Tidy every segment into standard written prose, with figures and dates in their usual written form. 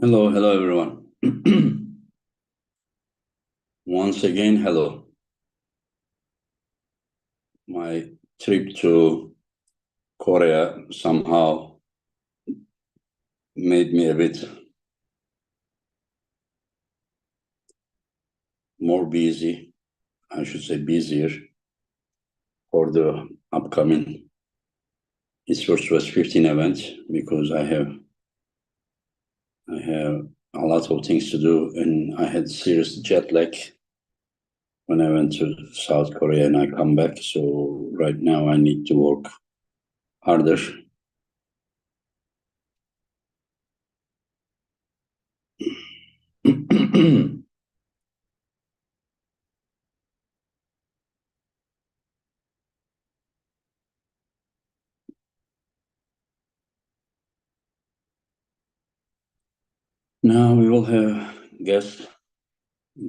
Hello, hello everyone. Once again, hello. My trip to Korea somehow made me a bit more busy, I should say busier, for the upcoming EvW15 event because I have a lot of things to do, and I had serious jet lag when I went to South Korea and I come back. So right now I need to work harder. Now we will have guests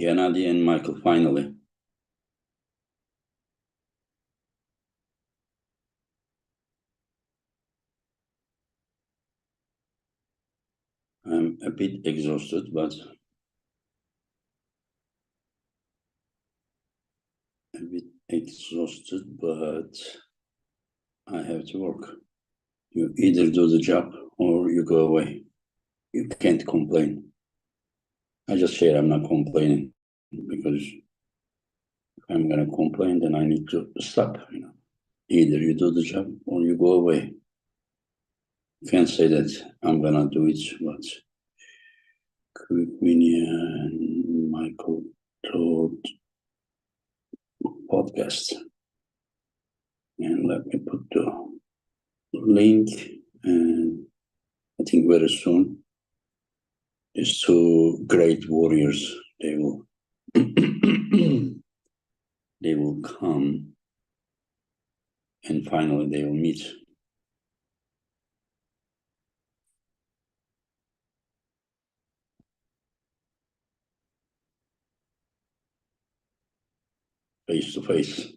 Gennady and Michael finally. I'm a bit exhausted, but I have to work. You either do the job or you go away. You can't complain. I just say I'm not complaining because if I'm gonna complain, then I need to stop. Either you do the job or you go away. You can't say that I'm gonna do it, but Kvikvinia and Michael Todd podcast. And let me put the link, and I think very soon these two great warriors, they will they will come and finally they will meet. Face to face.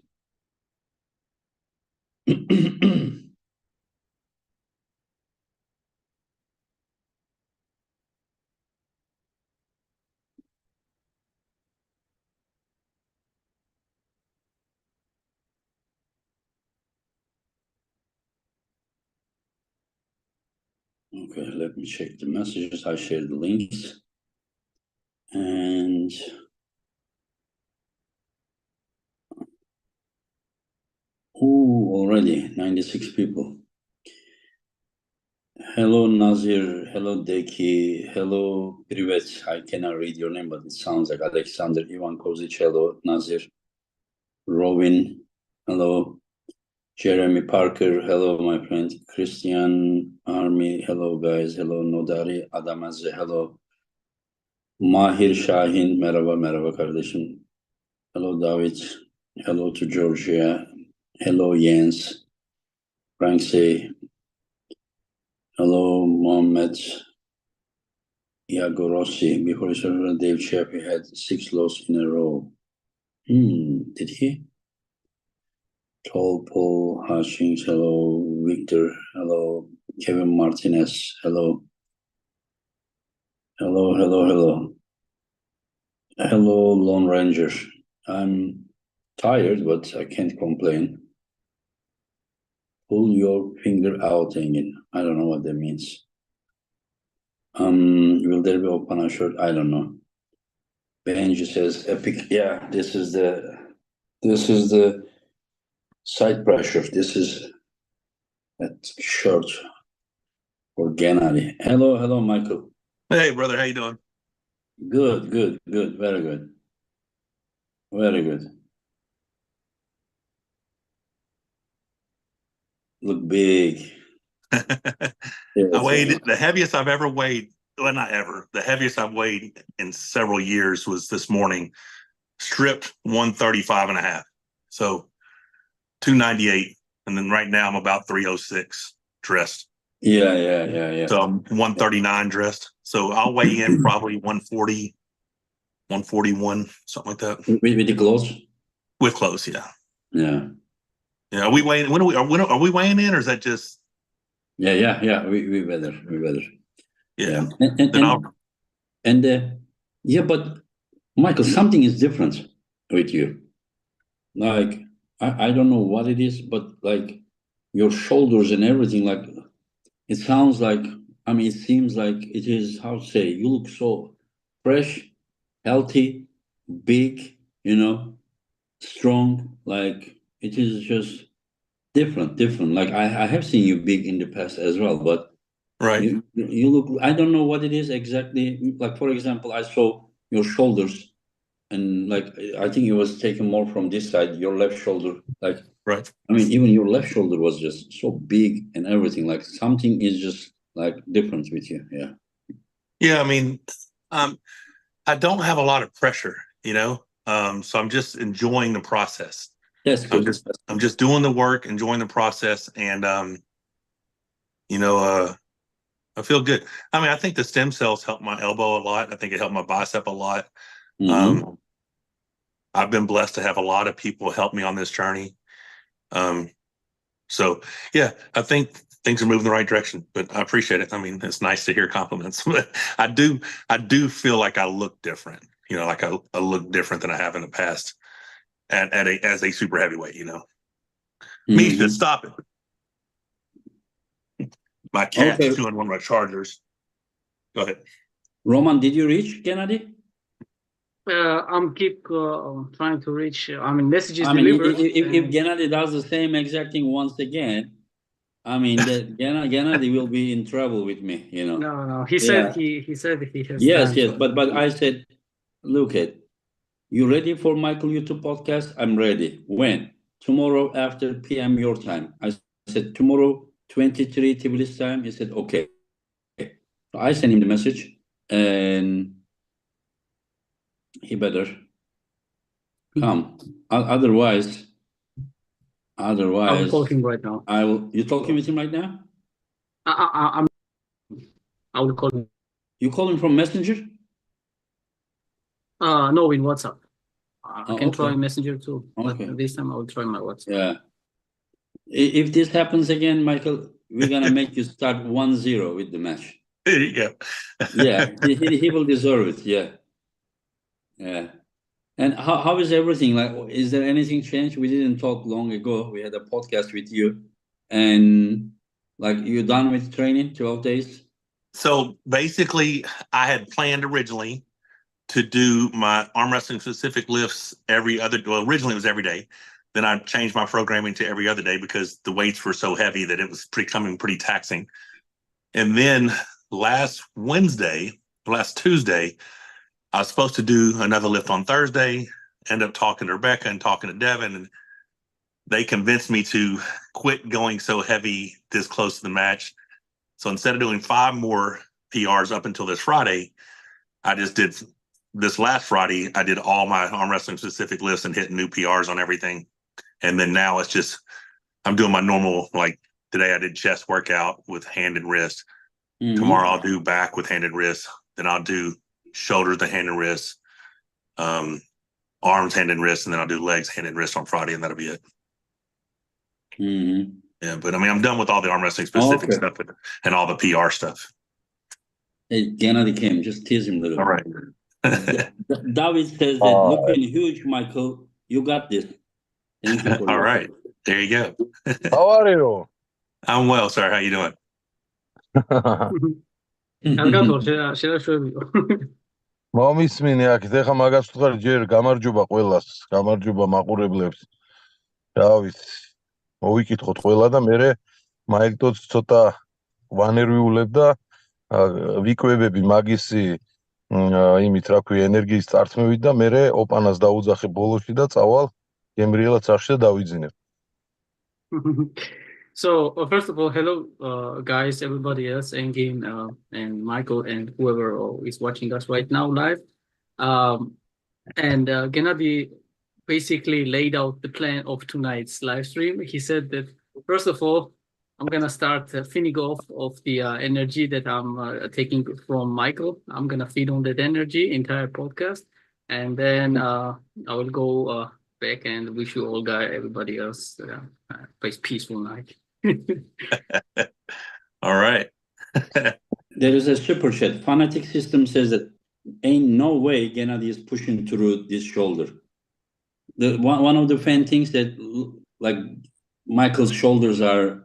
Okay, let me check the messages. I shared the links. And already 96 people. Hello, Nazir. Hello, Deki. Hello, Privet. I cannot read your name, but it sounds like Alexander Ivan Kozic. Hello, Nazir. Robin. Hello. Jeremy Parker. Hello, my friend. Christian Army. Hello, guys. Hello, Nodari Adamazze. Hello. Mahir Şahin. Merhaba, merhaba kardeşim. Hello, David. Hello to Georgia. Hello, Jens. Frank say. Hello, Mohammed. Iago Rossi. Before his surgery, Dave Chappie had 6 losses in a row. Did he? Toproll, Hutchings, hello. Victor, hello. Kevin Martinez, hello. Hello, hello, hello. Hello, Lone Ranger. I'm tired, but I can't complain. Pull your finger out, Engin. I don't know what that means. Will there be Opana shirt? I don't know. Benji says epic. Yeah, this is the side pressure. This is that shirt for Gennady. Hello, hello, Michael. Hey, brother, how you doing? Good, good, good. Very good. Very good. Look big. I weighed the heaviest I've ever weighed. Well, not ever. The heaviest I've weighed in several years was this morning, stripped 135 and a half. So 298. And then right now I'm about 306 dressed. Yeah. So I'm 139 dressed. So I'll weigh in probably 140, 141, something like that. With the clothes? With clothes, yeah. Yeah. Yeah. Are we weighing? When are we weighing in, or is that just? Yeah. We better. Yeah. And And yeah, but Michael, something is different with you. Like I don't know what it is, but like your shoulders and everything, like it sounds like, I mean, it seems like it is, how to say, you look so fresh, healthy, big, strong. Like it is just different. Like I have seen you big in the past as well, but Right. you look, I don't know what it is exactly. Like, for example, I saw your shoulders and like, I think it was taken more from this side, your left shoulder. Like, Right. I mean, even your left shoulder was just so big and everything. Like something is just like different with you. Yeah. Yeah. I mean, I don't have a lot of pressure, so I'm just enjoying the process. That's good. I'm just doing the work, enjoying the process, and I feel good. I mean, I think the stem cells help my elbow a lot. I think it helped my bicep a lot. Mm-hmm. I've been blessed to have a lot of people help me on this journey. So yeah, I think things are moving the right direction, but I appreciate it. I mean, it's nice to hear compliments, but I do feel like I look different, like I look different than I have in the past as a super heavyweight, Misha, stop it. My cat's chewing one of my chargers. Go ahead. Roman, did you reach Gennady? I'm keep trying to reach. Messages delivered. If Gennady does the same exact thing once again, I mean that Gennady will be in trouble with me. No. He said he said he has. Yes. But I said, look at, you ready for Michael YouTube podcast? I'm ready. When? Tomorrow after PM your time. I said tomorrow 23 Tbilisi time. He said okay. So I sent him the message, and he better come. Otherwise, I will call him right now. You talking with him right now? I will call him. You call him from Messenger? No, in WhatsApp. I can try Messenger too, but this time I will try my WhatsApp. Yeah. If this happens again, Michael, we're gonna make you start 1-0 with the match. There you go. Yeah, he will deserve it. Yeah. And how is everything? Like, is there anything changed? We didn't talk long ago. We had a podcast with you, and like, you're done with training, 12 days. So basically, I had planned originally to do my arm wrestling specific lifts originally it was every day. Then I changed my programming to every other day because the weights were so heavy that it was becoming pretty taxing. And then last Tuesday, I was supposed to do another lift on Thursday, end up talking to Rebecca and talking to Devin, and they convinced me to quit going so heavy this close to the match. So instead of doing 5 more PRs up until this Friday, I just did this last Friday. I did all my arm wrestling specific lifts and hitting new PRs on everything. And then now it's just, I'm doing my normal, like today I did chest workout with hand and wrist. Mm-hmm. Tomorrow I'll do back with hand and wrist. Then I'll do shoulders to hand and wrist, arms, hand and wrist, and then I'll do legs, hand and wrist on Friday, and that'll be it. Mm-hmm. Yeah, but I mean, I'm done with all the arm wrestling specific stuff and all the PR stuff. Hey, Gennady came. Just tease him a little. All right. David says that looking huge, Michael. You got this. Thank you for all right. There you go. How are you? I'm well, sir. How you doing? მომისმინე აქ ეხა მაგას ვთქვი ჯერ გამარჯობა ყველას, გამარჯობა მაყურებლებს. დავით მოვიკითხოთ ყველა და მე მაილტოც ცოტა ვანერვიულებ და ვიკვებები მაგისი იმით რა ქვია ენერგიის წარსმევით და მე ოპანას დაუძახე ბოლოში და წავალ გემრიელად სახში და დავიძინებ. So first of all, hello guys, everybody else, Engin and Michael and whoever is watching us right now live. And Gennady basically laid out the plan of tonight's live stream. He said that first of all, I'm gonna start feeding off of the energy that I'm taking from Michael. I'm gonna feed on that energy entire podcast, and then I will go back and wish you all everybody else a peaceful night. All right. There is a super chat. Fanatic System says that ain't no way Gennady is pushing through this shoulder. The one of the fan things that like Michael's shoulders are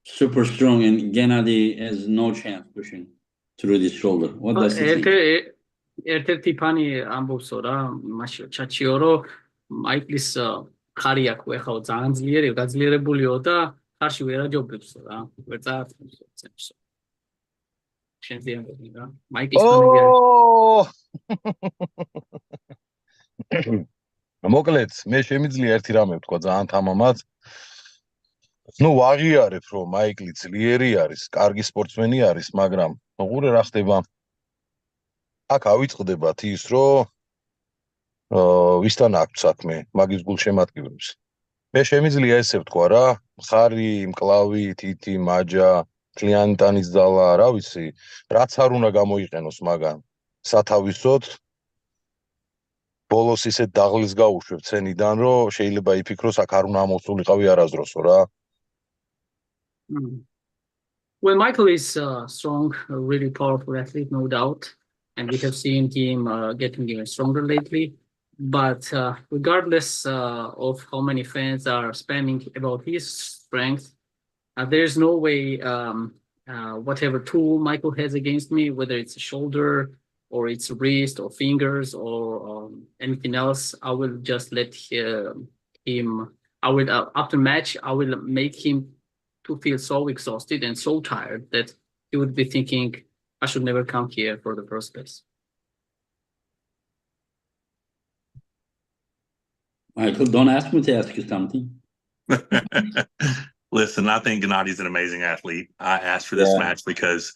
super strong and Gennady has no chance pushing through this shoulder. What does he think? ერთ-ერთი ფანი ამბობსო რა, მაშინ ჩატშიო, რომ მაიკლის ხარი აქვს ეხლა ძალიან ძლიერი, გაძლიერებულიო და ხარში ვერ აჯობებსო რა, ვერ წაართმევსო. შენზე ამბობდი რა. მაიკლის ფანი მოკლედ, მე შემიძლია ერთი რამე ვთქვა ძალიან თამამად. ნუ ვაღიარებ, რომ მაიკლი ძლიერი არის, კარგი სპორტსმენი არის, მაგრამ მოყურე რა ხდება. აქ ავიწყდებათ ის, რომ ვისთან აქვს საქმე, მაგის გულშემატკივრებს. მე შემიძლია ესე ვთქვა რა, მხარი, მკლავი, თითი, მაჯა, მთლიანი ტანის ძალა, რა ვიცი, რაც არ უნდა გამოიყენოს მაგან. სათავისოდ ბოლოს ისე დაღლის გაუშვებ ცენიდან, რომ შეიძლება იფიქროს აქ არ უნდა ამოსულიყავი არასდროსო რა. Well, Michael is a strong, really powerful athlete, no doubt. And we have seen him getting even stronger lately. But regardless of how many fans are spamming about his strength, there's no way whatever tool Michael has against me, whether it's a shoulder or it's wrist or fingers or anything else, I will just let him, I will, after match, I will make him to feel so exhausted and so tired that he would be thinking, I should never come here for the first place. Michael, don't ask me to ask you something. Listen, I think Gennady's an amazing athlete. I asked for this match because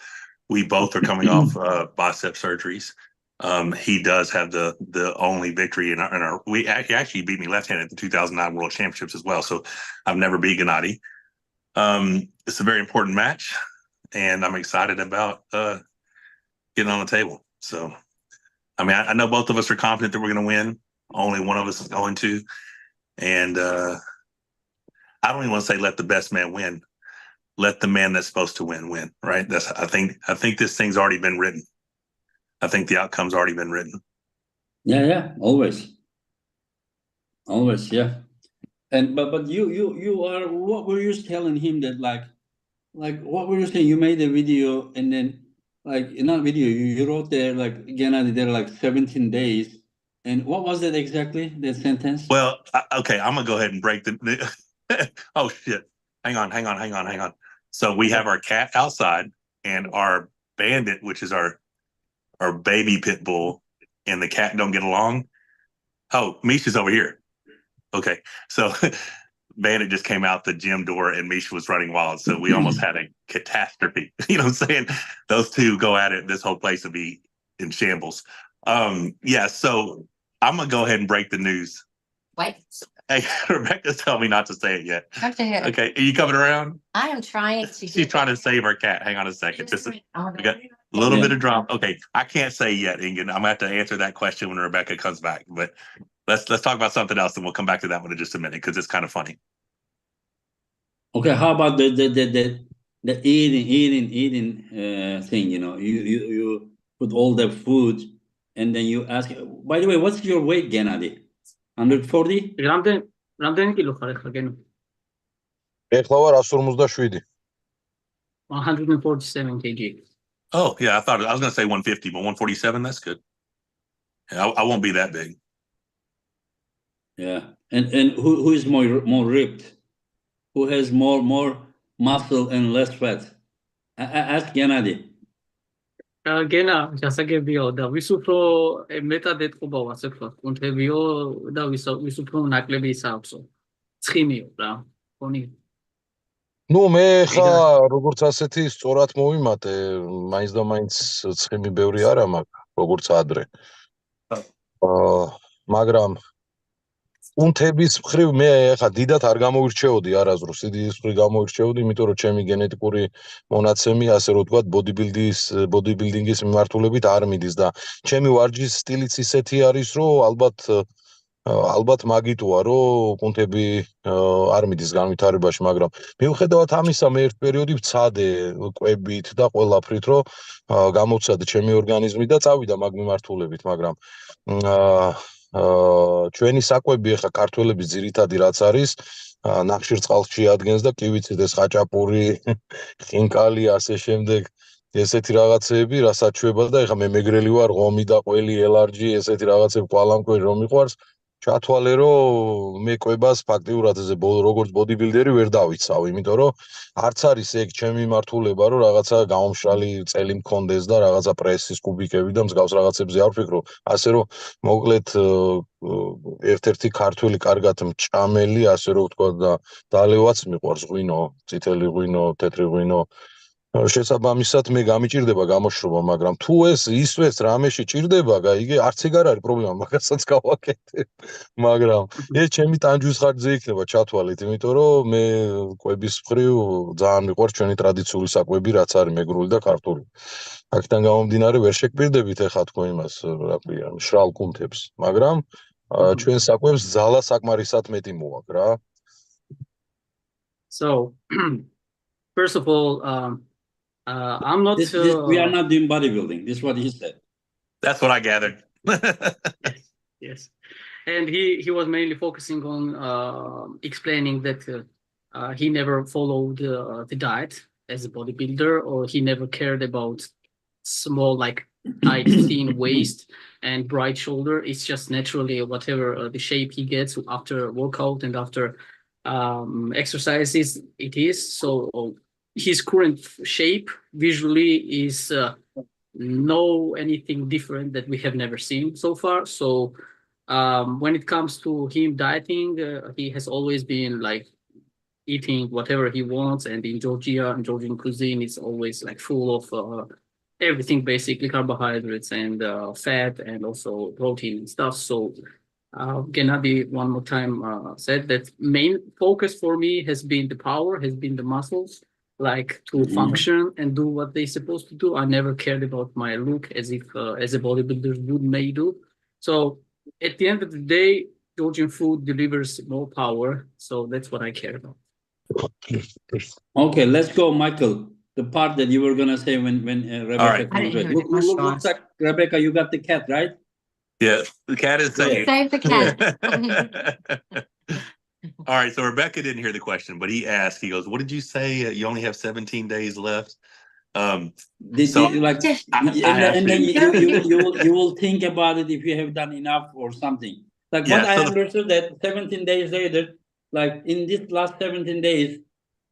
we both are coming off bicep surgeries. He does have the only victory in our he actually beat me left-handed at the 2009 World Championships as well. So I've never beat Gennady. It's a very important match, and I'm excited about getting on the table. So, I mean, I know both of us are confident that we're going to win. Only one of us is going to, and I don't even want to say let the best man win. Let the man that's supposed to win, right? I think this thing's already been written. I think the outcome's already been written. Yeah, always, yeah. And but you are, what were you telling him that like what were you saying? You made a video and then not video, you wrote there like Gennady there like 17 days. And what was that exactly, that sentence? Well, okay, I'm gonna go ahead and break the oh shit. Hang on. So we have our cat outside and our bandit, which is our baby pit bull, and the cat don't get along. Oh, Misha's over here. Okay, so Bandit just came out the gym door and Misha was running wild. So we almost had a catastrophe. You know what I'm saying? Those two go at it, this whole place would be in shambles. Yeah, so I'm going to go ahead and break the news. Wait. Hey, Rebecca's telling me not to say it yet. Okay. Okay, are you coming around? I am trying to. She's trying to save her cat. Hang on a second. We got a little bit of drama. Okay, I can't say yet, Ingen. I'm going to have to answer that question when Rebecca comes back. But let's talk about something else, and we'll come back to that one in just a minute because it's kind of funny. Okay, how about the eating thing? You know, you put all the food, and then you ask. By the way, what's your weight, Gennady? 140? რამდენი კილო ხარ ახლა გენო? ეხლა ვარ 157. 147 kg. Oh, yeah, I was going to say 150, but 147, that's good. Yeah, I won't be that big. Yeah, and who is more ripped? Who has more muscle and less fat? Ask Gennady. გენა შესაძლებია და ვის უფრო მეტად ეთყობა ასე ვთქვათ, კუნთებიო და ვის უფრო ნაკლები ისაქვსო. ცხიმიო რა, ხონი. ნუ მე ხა როგორც ასეთი სწორად მოვიმატე, მაინც და მაინც ცხიმი ბევრი არა მაქვს, როგორც ადრე. მაგრამ კუნთების მხრივ მე ხა დიდად არ გამოვირჩეოდი არასდროს, დიდის მხრივ გამოვირჩეოდი, იმიტომ რომ ჩემი გენეტიკური მონაცემი, ასე რომ ვთქვათ, ბოდიბილდინგის მიმართულებით არ მიდის და ჩემი ვარჯიშის სტილიც ისეთი არის, რომ ალბათ მაგიტოა, რომ კუნთები არ მიდის განვითარებაში, მაგრამ მიუხედავად ამისა, მე ერთ პერიოდი ვცადე კვებით და ყველაფრით, რომ გამოვცადე ჩემი ორგანიზმი და წავიდა მაგ მიმართულებით, მაგრამ ჩვენი საკვები ახლა ქართველების ძირითადი რაც არის ნახშირწყალში ადგენს და კი ვიცით ეს ხაჭაპური, ხინკალი, ასე შემდეგ ესეთი რაღაცეები, რასაც ჩვება და ეხლა მე მეგრელი ვარ, ღომი და ყველი, ელარჯი, ესეთი რაღაცები ყვალამკვერი რომ მიყვარს, ჩათვალე რომ მე კვებას ფაქტიურად ესე როგორც ბოდიბილდერი ვერ დავიცავ, იმიტომ რომ არც არის ეგ ჩემი მართულება, რომ რაღაცა გამომშრალი წელი მქონდეს და რაღაცა პრესის კუბიკები და მსგავს რაღაცებზე არ ვფიქრო, ასე რომ მოკლედ ერთ-ერთი ქართველი კარგად მჭამელი, ასე რომ ვთქვა და დალევაც მიყვარს ღვინო, წითელი ღვინო, თეთრი ღვინო. შესაბამისად მე გამიჭირდება გამოშრობა, მაგრამ თუ ისვეს რამეში ჭირდება, იგი არც ეგ არ არის პრობლემა, მაგასაც გავაკეთებ. მაგრამ ეს ჩემი ტანჯვის ხარჯზე იქნება ჩათვალით, იმიტომ რომ მე კვების მხრივ ძალიან მიყვარს ჩვენი ტრადიციული საკვები, რაც არის მეგრული და ქართული. აქედან გამომდინარე ვერ შეკპირდებით ეხლა თქო იმას, რა ქვია, მშრალ კუნთებს, მაგრამ ჩვენ საკვებს ძალა საკმარისად მეტი მოაქვს რა. So, first of all, I'm not. We are not doing bodybuilding. This is what he said. That's what I gathered. Yes, and he was mainly focusing on explaining that he never followed the diet as a bodybuilder, or he never cared about small, like tight, thin waist and bright shoulder. It's just naturally whatever the shape he gets after workout and after exercises it is. So his current shape visually is no anything different that we have never seen so far. So when it comes to him dieting, he has always been like eating whatever he wants, and in Georgia and Georgian cuisine is always like full of everything, basically carbohydrates and fat and also protein and stuff. So Gennady one more time said that main focus for me has been the power, has been the muscles, like to function and do what they're supposed to do. I never cared about my look as if as a bodybuilder may do. So at the end of the day, Georgian food delivers more power. So that's what I care about. Okay, let's go, Michael. The part that you were gonna say when Rebecca comes back. Looks like Rebecca, you got the cat, right? Yeah, the cat is saying. Save the cat. All right, so Rebecca didn't hear the question, but he asked. He goes, "What did you say? You only have 17 days left." And then you will think about it if you have done enough or something. Like what I understood that 17 days later, like in this last 17 days,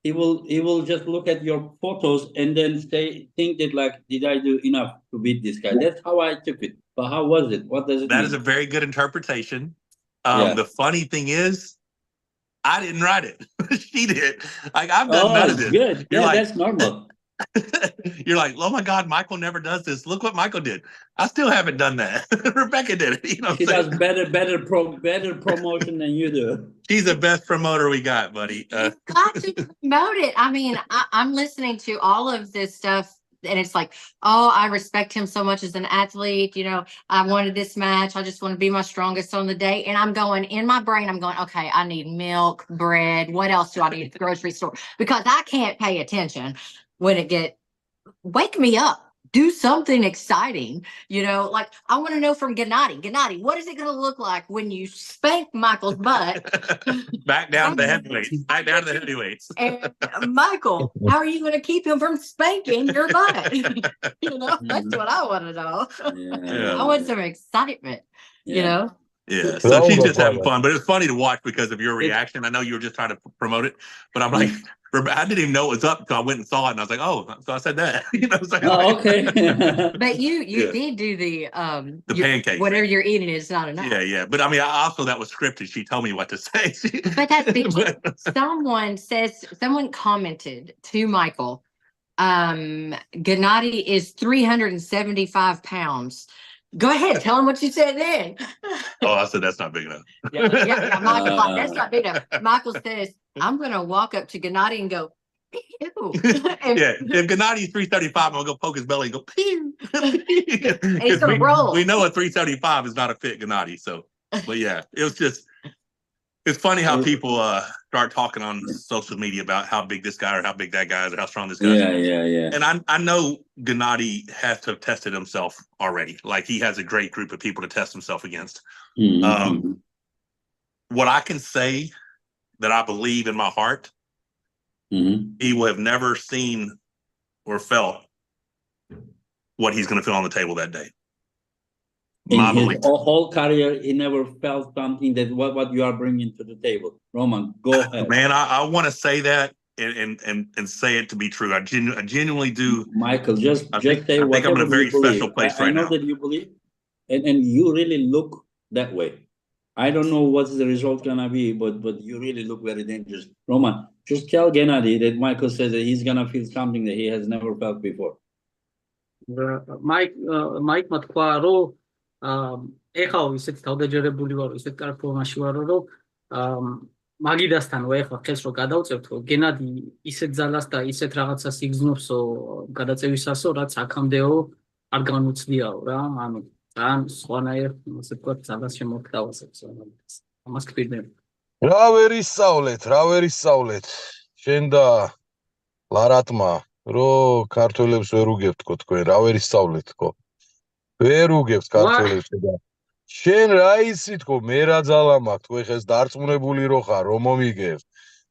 he will just look at your photos and then think that like, did I do enough to beat this guy? That's how I took it. But how was it? What does it mean? That is a very good interpretation. The funny thing is, I didn't write it. She did. Like I've done none of this. Good. Yeah, like, that's normal. You're like, oh my God, Michael never does this. Look what Michael did. I still haven't done that. Rebecca did it. You know, she does better promotion than you do. She's the best promoter we got, buddy. You've got to promote it. I mean, I'm listening to all of this stuff, and it's like, oh, I respect him so much as an athlete. You know, I wanted this match. I just want to be my strongest on the day. And I'm going in my brain, I'm going, okay, I need milk, bread. What else do I need at the grocery store? Because I can't pay attention when wake me up. Do something exciting, you know, like I want to know from Gennady, what is it going to look like when you spank Michael's butt? Back down to the heavyweights. Back down to the heavyweights. And Michael, how are you going to keep him from spanking your butt? You know, that's what I want to know. Yeah. I want some excitement, you know? Yeah, so she's just having fun, but it's funny to watch because of your reaction. I know you were just trying to promote it, but I'm like, I didn't even know it was up until I went and saw it, and I was like, oh, so I said that. You know, like, okay. But you did do the pancake. Whatever you're eating is not enough. Yeah. But I mean, I also that was scripted. She told me what to say. But that's someone commented to Michael, Gennady is 375 pounds. Go ahead, tell him what you said then. Oh, I said that's not big enough. Yeah, Michael's like, that's not big enough. Michael says, I'm going to walk up to Gennady and go, pew. Yeah, if Gennady is 335, I'm going to go poke his belly and go, pew. And he's going to roll. We know a 375 is not a fit Gennady, so, but yeah, it was just, It's funny how people start talking on social media about how big this guy or how big that guy is or how strong this guy is. Yeah. And I know Gennady has to have tested himself already. Like he has a great group of people to test himself against. What I can say that I believe in my heart, he will have never seen or felt what he's going to feel on the table that day. In his whole career, he never felt something that what you are bringing to the table. Roman, go ahead. Man, I want to say that and say it to be true. I genuinely do. Michael, just say I think I'm in a very special place right now. I know that you believe, and you really look that way. I don't know what's the result gonna be, but you really look very dangerous. Roman, just tell Gennady that Michael says that he's gonna feel something that he has never felt before. Mike თქვა რომ ეხლა ისეთ თავდაჯერებული ვარ, ისეთ კარგ ფორმაში ვარ, რომ მაგიდასთან ეხლა ხელს რო გადავწევთო, გენადი ისეთ ძალას და ისეთ რაღაცას იგზნოფსო გადაწევისასო, რაც აქამდეო არ განუცდიაო რა, ანუ ძალიან სხვანაირ, ასე ვთქვათ, ძალას შემოგთავაზებს ამას გვირდები. რა ვერ ისწავლეთ შენ და ლარატმა რომ ქართველებს ვერ უგებთ თქო თქვენ, რა ვერ ისწავლეთ თქო. ვერ უგებთ ქართველებს და შენ რა იცი თქო, მე რა ძალა მაქვს თქო, ეხეს დარწმუნებული რო ხარ, რომ მომიგებ.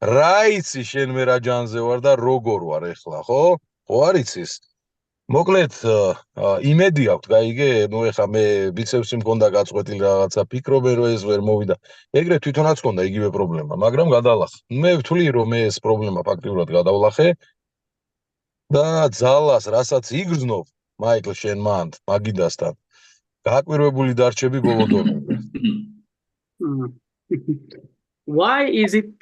რა იცი შენ მე რა ჯანზე ვარ და როგორ ვარ ეხლა, ხო? ხო არ იცის? მოკლედ იმედი აქვს, გაიგე? ნუ ეხლა მე ბიცეპსი მქონდა გაწყვეტილი რაღაცა, ფიქრობენ რომ ეს ვერ მოვიდა. ეგრე თვითონაც მქონდა იგივე პრობლემა, მაგრამ გადალახე. მე ვთვლი რომ მე ეს პრობლემა ფაქტიურად გადავლახე. და ძალას, რასაც იგრძნով, მაიკლ შენ მანდ, მაგიდასთან, გააკვირვებული დარჩები ბოლოდომე. Why is it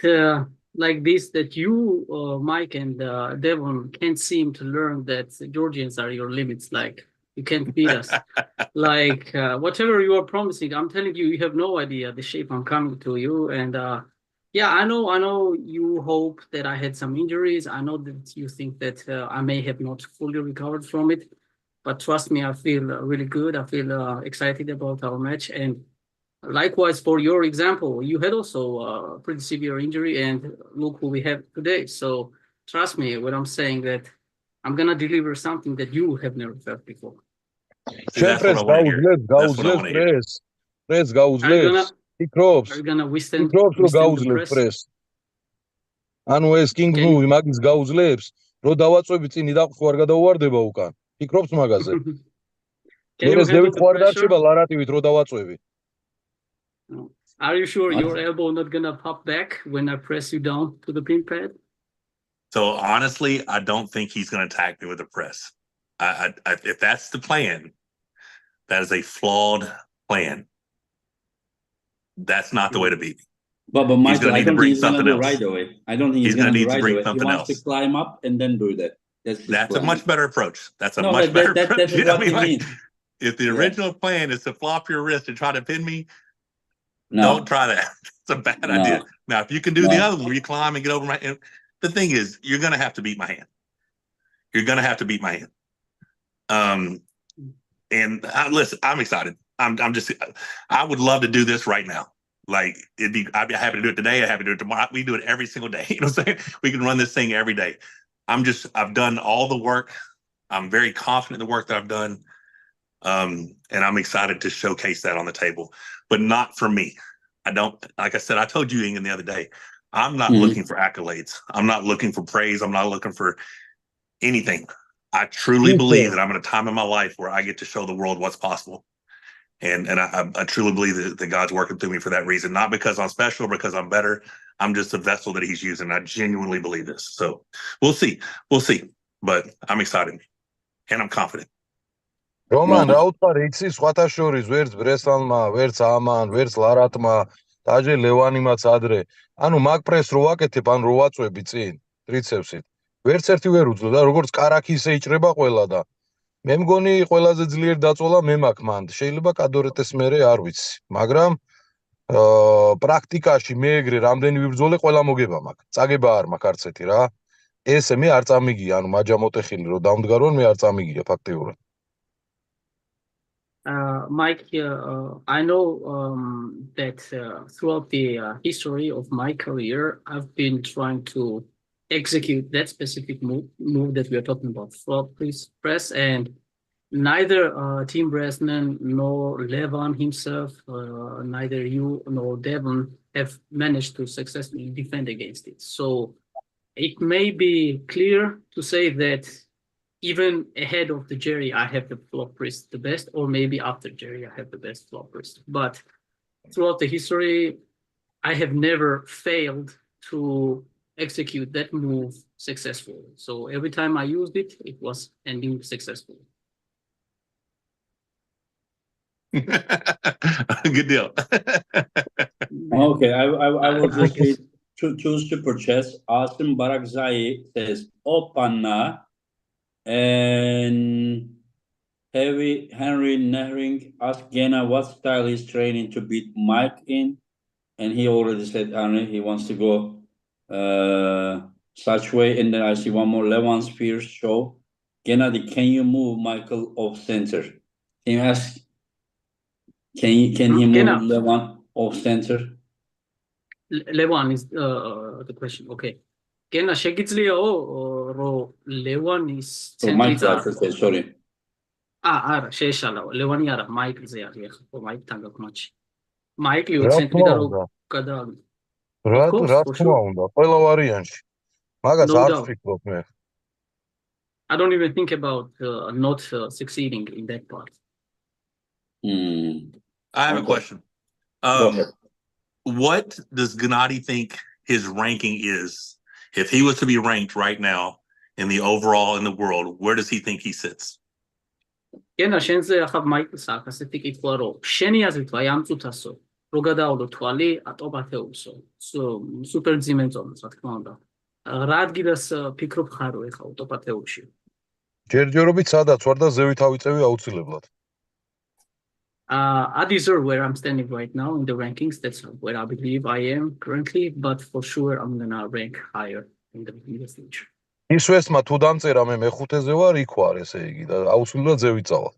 like this that you, Mike and Devon, can't seem to learn that Georgians are your limits? Like you can't beat us. Like whatever you are promising, I'm telling you, you have no idea the shape I'm coming to you. And yeah, I know you hope that I had some injuries. I know that you think that I may have not fully recovered from it. But trust me, I feel really good. I feel excited about our match. And likewise, for your example, you had also a pretty severe injury, and look who we have today. So trust me when I'm saying that I'm going to deliver something that you have never felt before. That's what I want to hear. Are you going to withstand the press? ანუ ეს King Movie მაგის გაუძლებს, რომ დავაწვევი წინი და ხო არ გადავარდება უკან. ფიქრობს მაგაზე. ეს დევით ხო არ დარჩება ლარატივით რომ დავაწვევი. Are you sure your elbow not going to pop back when I press you down to the pin pad? So honestly, I don't think he's going to attack me with a press. If that's the plan, that is a flawed plan. That's not the way to beat me. But Michael, I don't think he's going to do right away. I don't think he's going to do right away. He wants to climb up and then do that. That's a much better approach. That's a much better approach. That's what he means. If the original plan is to flop your wrist and try to pin me, don't try that. It's a bad idea. Now, if you can do the other one where you climb and get over my hand, the thing is, you're going to have to beat my hand. You're going to have to beat my hand. Listen, I'm excited. I would love to do this right now. Like I'd be happy to do it today. I'd happy to do it tomorrow. We do it every single day. You know what I'm saying? We can run this thing every day. I've done all the work. I'm very confident in the work that I've done. And I'm excited to showcase that on the table, but not for me. Like I said, I told you Ian the other day, I'm not looking for accolades. I'm not looking for praise. I'm not looking for anything. I truly believe that I'm in a time in my life where I get to show the world what's possible. And I truly believe that God's working through me for that reason, not because I'm special or because I'm better. I'm just a vessel that he's using. I genuinely believe this. So we'll see. But I'm excited and I'm confident. Roman, რა უთხარი იცი სხვათა შორის ვერც ბრესალმა, ვერც ამან, ვერც ლარატმა, დაჟე ლევანიმაც ადრე. ანუ მაგ პრეს რო ვაკეთებ, ან რო ვაწვევი წინ ტრიცეპსით. ვერც ერთი ვერ უძლო და როგორც კარაქი ისე იჭრება ყველა და მე მგონი ყველაზე ძლიერ დაწოლა მე მაქვს მანდ. შეიძლება კადორეტეს მერე არ ვიცი, მაგრამ პრაქტიკაში მე ეგრე რამდენი ვიბრძოლე ყველა მოგება მაქვს. წაგება არ მაქვს არც ერთი რა. ესე მე არ წამიგია, ანუ მაჯა მოტეხილი რო დამდგარონ მე არ წამიგია ფაქტიურად. Mike, I know that throughout the history of my career, I've been trying to execute that specific move that we are talking about, flop press, and neither Tim Bresnan nor Levan himself, neither you nor Devon have managed to successfully defend against it. So it may be clear to say that even ahead of the Jerry, I have the flop priest the best, or maybe after Jerry, I have the best flop priest. But throughout the history, I have never failed to execute that move successfully. So every time I used it, it was ending successfully. Good deal. Okay, I will just read two super chats. Asim Barakzai says Opana, and Henry Nehring asked Gena what style he's training to beat Mike in, and he already said Henry he wants to go such way. And then I see one more Levan Spears show. Gennady, can you move Michael off center? Can you ask? Can he move Levan off center? Levan is the question. Okay. Gena შეგიძლიაო რომ ლევანის ცენტრიც sorry. არა შეეშალაო ლევანი არა მაიკლზე არის ახლა მაიკლთან გაქვს მატჩი მაიკლი ცენტრიდან რომ გადააგდო რა თქმა უნდა ყველა ვარიანტში მაგას არ ვფიქრობ მე I don't even think about not succeeding in that part. I have a question. What does Gennady think his ranking is? If he was to be ranked right now in the overall in the world, where does he think he sits? Gena, შენზე ახლა მაიკლს აქვს ასეთი კითხვა, რომ შენი აზრით აი ამ წუთასო რო გადაავლო თვალი ტოპ 10-ულსო, სუპერ ძიმენწონს რა თქმა უნდა. რა ადგილას ფიქრობ ხარო ეხლა ტოპ 10-ულში? ჯერჯერობით სადაც ვარ და ზევით ავიწევი აუცილებლად. I deserve where I'm standing right now in the rankings. That's where I believe I am currently, but for sure I'm gonna rank higher in the future. ისვესმა თუ დამწერა მე მეხუთეზე ვარ, იქ ვარ ესე იგი და აუცილებლად ზევიწავა.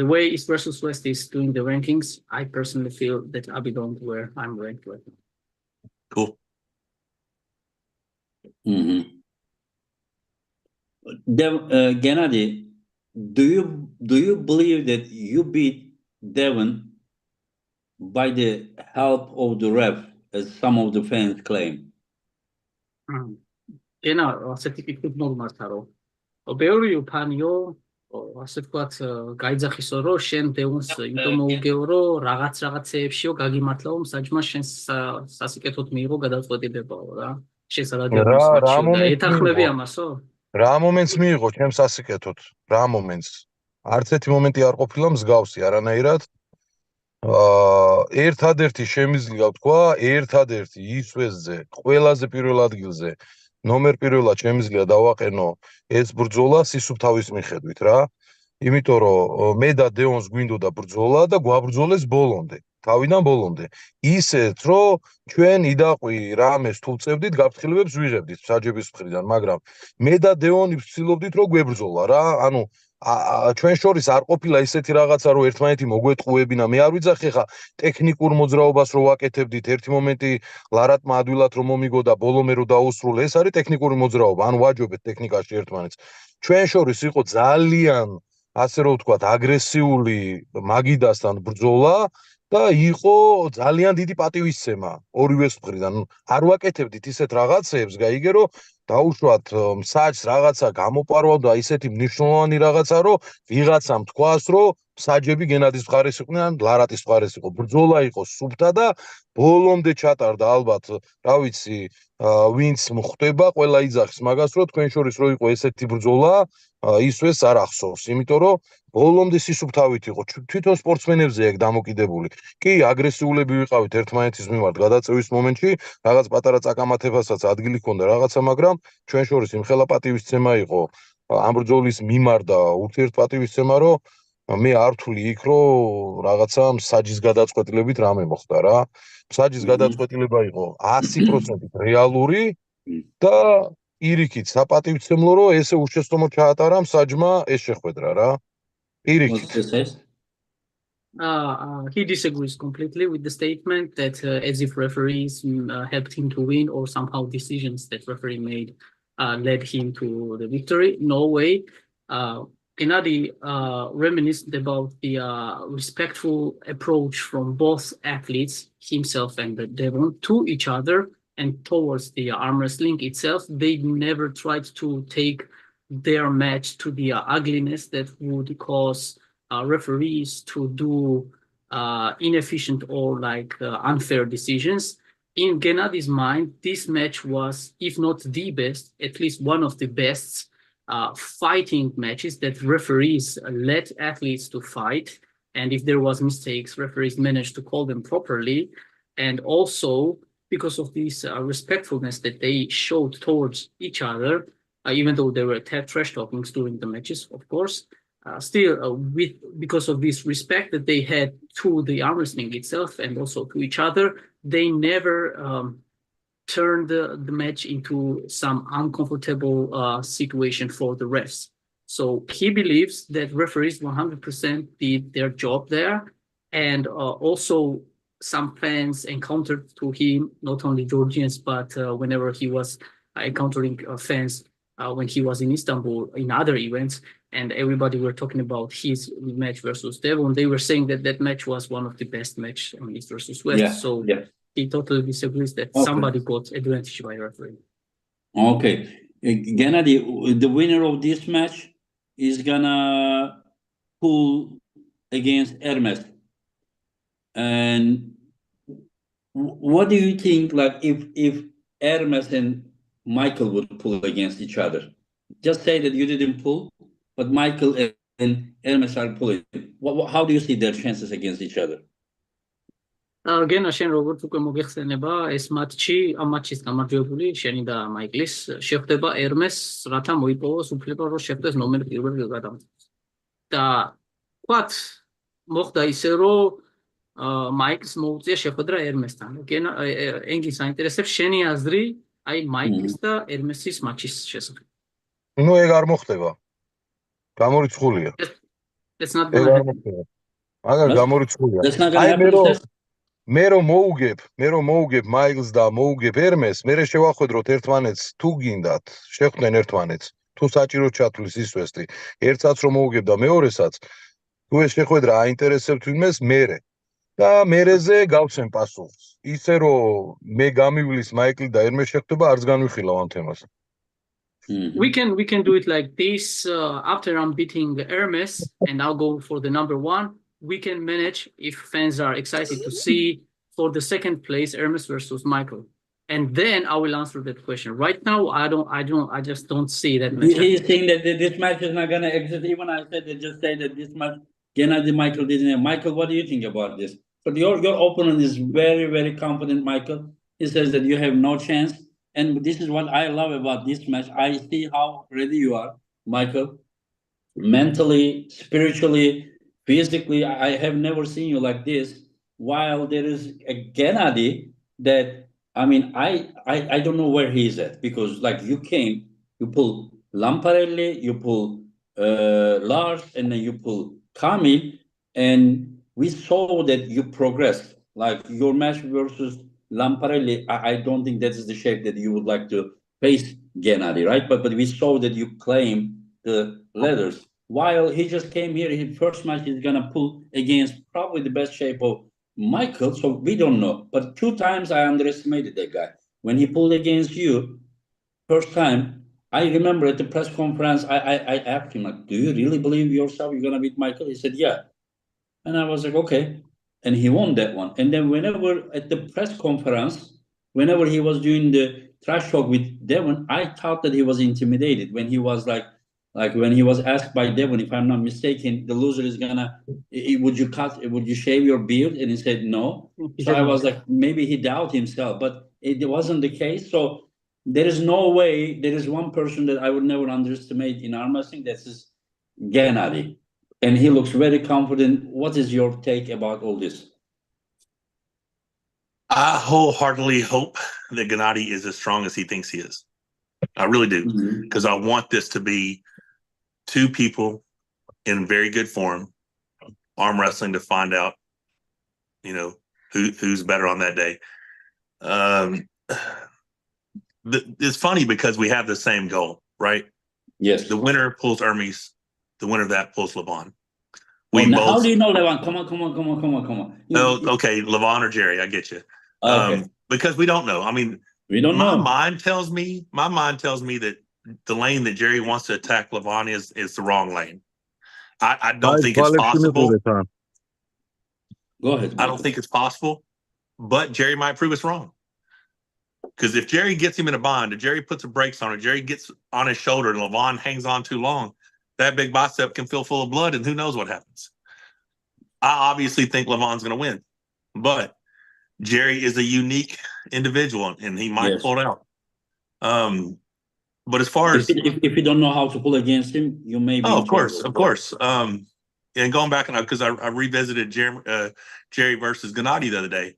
The way East versus West is doing the rankings, I personally feel that I belong where I'm ranked right now. Cool. Gennady, do you believe that you beat Devon by the help of the ref, as some of the fans claim? Gena, ასეთი კითხვით მოგმართა რომ ბევრი უფანიო ასე ვთქვათ გაიძახისო რომ შენ დევონს იმიტომ მოუგეო რომ რაღაცეებშიო გაგიმართლაო მსაჯმა შენს სასიკეთოდ მიიღო გადაწყვეტილებაო რა შენ სადაც ეთანხმები ამასო რა მომენტს მიიღო ჩემს სასიკეთოდ რა მომენტს არც ერთი მომენტი არ ყოფილა მსგავსი არანაირად ერთადერთი შემიძლია ვთქვა ერთადერთი ისვესზე ყველაზე პირველ ადგილზე ნომერ პირველად შემიძლია დავაყენო ეს ბრძოლა სისუფთავის მიხედვით რა იმიტომ რომ მე და დეონს გვინდოდა ბრძოლა და გვაბრძოლეს ბოლომდე თავიდან ბოლომდე ისეთ რომ ჩვენ იდაყვი რამეს თუ წევდით გაფრთხილებებს ვიღებდით საჯების მხრიდან მაგრამ მე და დეონი ვცდილობდით რომ გვებრძოლა რა ანუ ჩვენ შორის არ ყოფილა ისეთი რაღაცა რომ ერთმანეთი მოგვეტყუებინა მე არ ვიცახი ხა ტექნიკურ მოძრაობას რო ვაკეთებდით ერთი მომენტი ლარატმა ადვილად რომ მომიგო და ბოლომე რო დაუსრულე ეს არის ტექნიკური მოძრაობა ან ვაჯობეთ ტექნიკაში ერთმანეთს ჩვენ შორის იყო ძალიან ასე რომ ვთქვათ აგრესიული მაგიდასთან ბრძოლა და იყო ძალიან დიდი პატივისცემა ორივეს მხრიდან არ ვაკეთებდით ისეთ რაღაცებს გაიგე რომ დაუშვათ მსაჯს რაღაცა გამოპარვა და ისეთი მნიშვნელოვანი რაღაცა რომ ვიღაცამ თქვას რომ მსაჯები გენადის მხარეს იყვნენ ან ლარატის მხარეს იყო ბრძოლა იყო სუფთა და ბოლომდე ჩატარდა ალბათ რა ვიცი ვინც მხდება ყველა იძახის მაგას რომ თქვენ შორის რო იყო ესეთი ბრძოლა ისვეს არ ახსოვს იმიტომ რომ ბოლომდე სისუფთავით იყო თვითონ სპორტსმენებზე ეგ დამოკიდებული კი აგრესიულები ვიყავით ერთმანეთის მიმართ გადაწევის მომენტში რაღაც პატარა წაკამათებასაც ადგილი ჰქონდა რაღაცა მაგრამ ჩვენ შორის იმხელა პატივისცემა იყო ამ ბრძოლის მიმართ და ურთიერთპატივისცემა რომ მე არ ვთვლი იქ რომ რაღაცა მსაჯის გადაწყვეტილებით რამე მოხდა რა მსაჯის გადაწყვეტილება იყო 100% რეალური და ირიქით საპატივცემლო რომ ესე უშეცდომოდ ჩაატარა მსაჯმა ეს შეხვედრა რა What he says? He disagrees completely with the statement that as if referees helped him to win or somehow decisions that referee made led him to the victory. No way. Gennady reminisced about the respectful approach from both athletes, himself and Devon, to each other and towards the arm wrestling itself. They never tried to take their match to the ugliness that would cause referees to do inefficient or unfair decisions. In Gennady's mind, this match was, if not the best, at least one of the best fighting matches that referees let athletes to fight. And if there was mistakes, referees managed to call them properly. And also, because of this respectfulness that they showed towards each other, even though there were trash talkings during the matches, of course, because of this respect that they had to the arm wrestling itself and also to each other, they never turned the match into some uncomfortable situation for the refs. So he believes that referees 100% did their job there. And also some fans encountered to him, not only Georgians, but whenever he was encountering fans when he was in Istanbul in other events, and everybody were talking about his match versus Devon, they were saying that that match was one of the best match on East versus West. He totally disagrees that somebody got advantage by referee. Okay. Gennady, the winner of this match is gonna pull against Hermes. And what do you think, if Hermes and Michael would pull against each other? Just say that you didn't pull, but Michael and Hermes are pulling. How do you see their chances against each other? გენა, შენ როგორც უკვე მოგეხსენება, ეს მატჩი, ამ მატჩის გამარჯვებული შენი და მაიკლის შეხვდება ერმეს, რათა მოიპოვოს უფლება, რომ შეხვდეს ნომერ პირველ გადამწყვეტს. და ვთქვათ, მოხდა ისე, რომ მაიკლს მოუწია შეხვედრა ერმესთან. გენა, ენგი საინტერესებს შენი აზრი, აი მაიკლის და ერმესის მატჩის შესახებ. ნუ ეგ არ მოხდება. გამორიცხულია. That's not gonna happen. აგარ გამორიცხულია. აი მე რომ მოუგებ მაიკლს და მოუგებ ერმეს, მე შევახვედროთ ერთმანეთს, თუ გინდათ, შეხვდნენ ერთმანეთს, თუ საჭიროდ ჩათვლის ისვესტი, ერთსაც რომ მოუგებ და მეორესაც, თუ ეს შეხვედრა აინტერესებთ ვინმეს, მერე. და მერეზე გავცემ პასუხს. ისე რომ მე გამივლის მაიკლი და ერმეს შეხვდება, არც განვიხილავ ამ თემას. We can do it like this. After I'm beating Hermes and I'll go for the number one, we can manage, if fans are excited to see, for the second place Hermes versus Michael, and then I will answer that question. Right now, I just don't see that match. He's saying that this match is not gonna exist. Even I said that, just say that this match, Gennady, Michael didn't have. Michael, what do you think about this? So your opponent is very, very confident, Michael. He says that you have no chance. And this is what I love about this match. I see how ready you are, Michael. Mentally, spiritually, physically, I have never seen you like this. While there is a Gennady that, I mean, I don't know where he is at, because like you came, you pull Lamparelli, you pull Lars, and then you pull Kamil, and we saw that you progressed. Like your match versus Lamparelli, I don't think that is the shape that you would like to face Gennady, right? But we saw that you claim the letters. While he just came here, his first match is gonna pull against probably the best shape of Michael, so we don't know. But 2 times I underestimated that guy. When he pulled against you, first time, I remember at the press conference, I asked him, like, do you really believe yourself you're gonna beat Michael? He said, yeah. And I was like, okay. And he won that one. And then whenever at the press conference, whenever he was doing the trash talk with Devon, I thought that he was intimidated when he was like when he was asked by Devon, if I'm not mistaken, the loser is gonna, would you shave your beard? And he said no. So I was like, maybe he doubted himself, but it wasn't the case. So there is no way, there is one person that I would never underestimate in arm wrestling, that's Gennady. And he looks very confident. What is your take about all this? I wholeheartedly hope that Gennady is as strong as he thinks he is. I really do, because I want this to be 2 people in very good form, arm wrestling to find out, you know, who's better on that day. It's funny because we have the same goal, right? Yes. The winner pulls Hermes. The winner of that pulls Levon. How do you know Levon? Come on. Oh, okay, Levon or Jerry, I get you. Okay. Because we don't know. I mean, We don't know. My mind tells me that the lane that Jerry wants to attack Levon is the wrong lane. I don't think it's possible. Go ahead. I don't think it's possible, but Jerry might prove us wrong. Because if Jerry gets him in a bind, if Jerry puts the brakes on it, Jerry gets on his shoulder and Levon hangs on too long, that big bicep can feel full of blood and who knows what happens. I obviously think Levon's going to win, but Jerry is a unique individual and he might pull it out. But as far as if you don't know how to pull against him, you may be. of course. And going back, because I revisited Jerry versus Gennady the other day,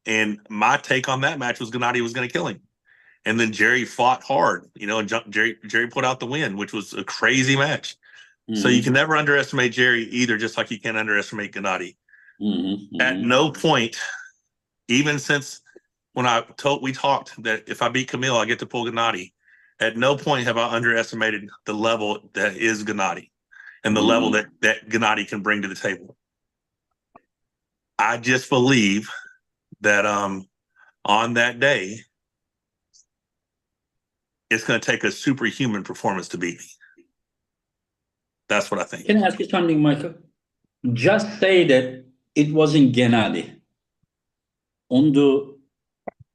and my take on that match was Gennady was going to kill him, and then Jerry fought hard, you know, and Jerry put out the win, which was a crazy match. So you can never underestimate Jerry either, just like you can't underestimate Gennady. At no point, even since when we talked that if I beat Camille, I get to pull Gennady. At no point have I underestimated the level that is Gennady and the level that Gennady can bring to the table. I just believe that on that day, it's going to take a superhuman performance to beat me. That's what I think. Can I ask you something, Michael? Just say that it wasn't Gennady. On the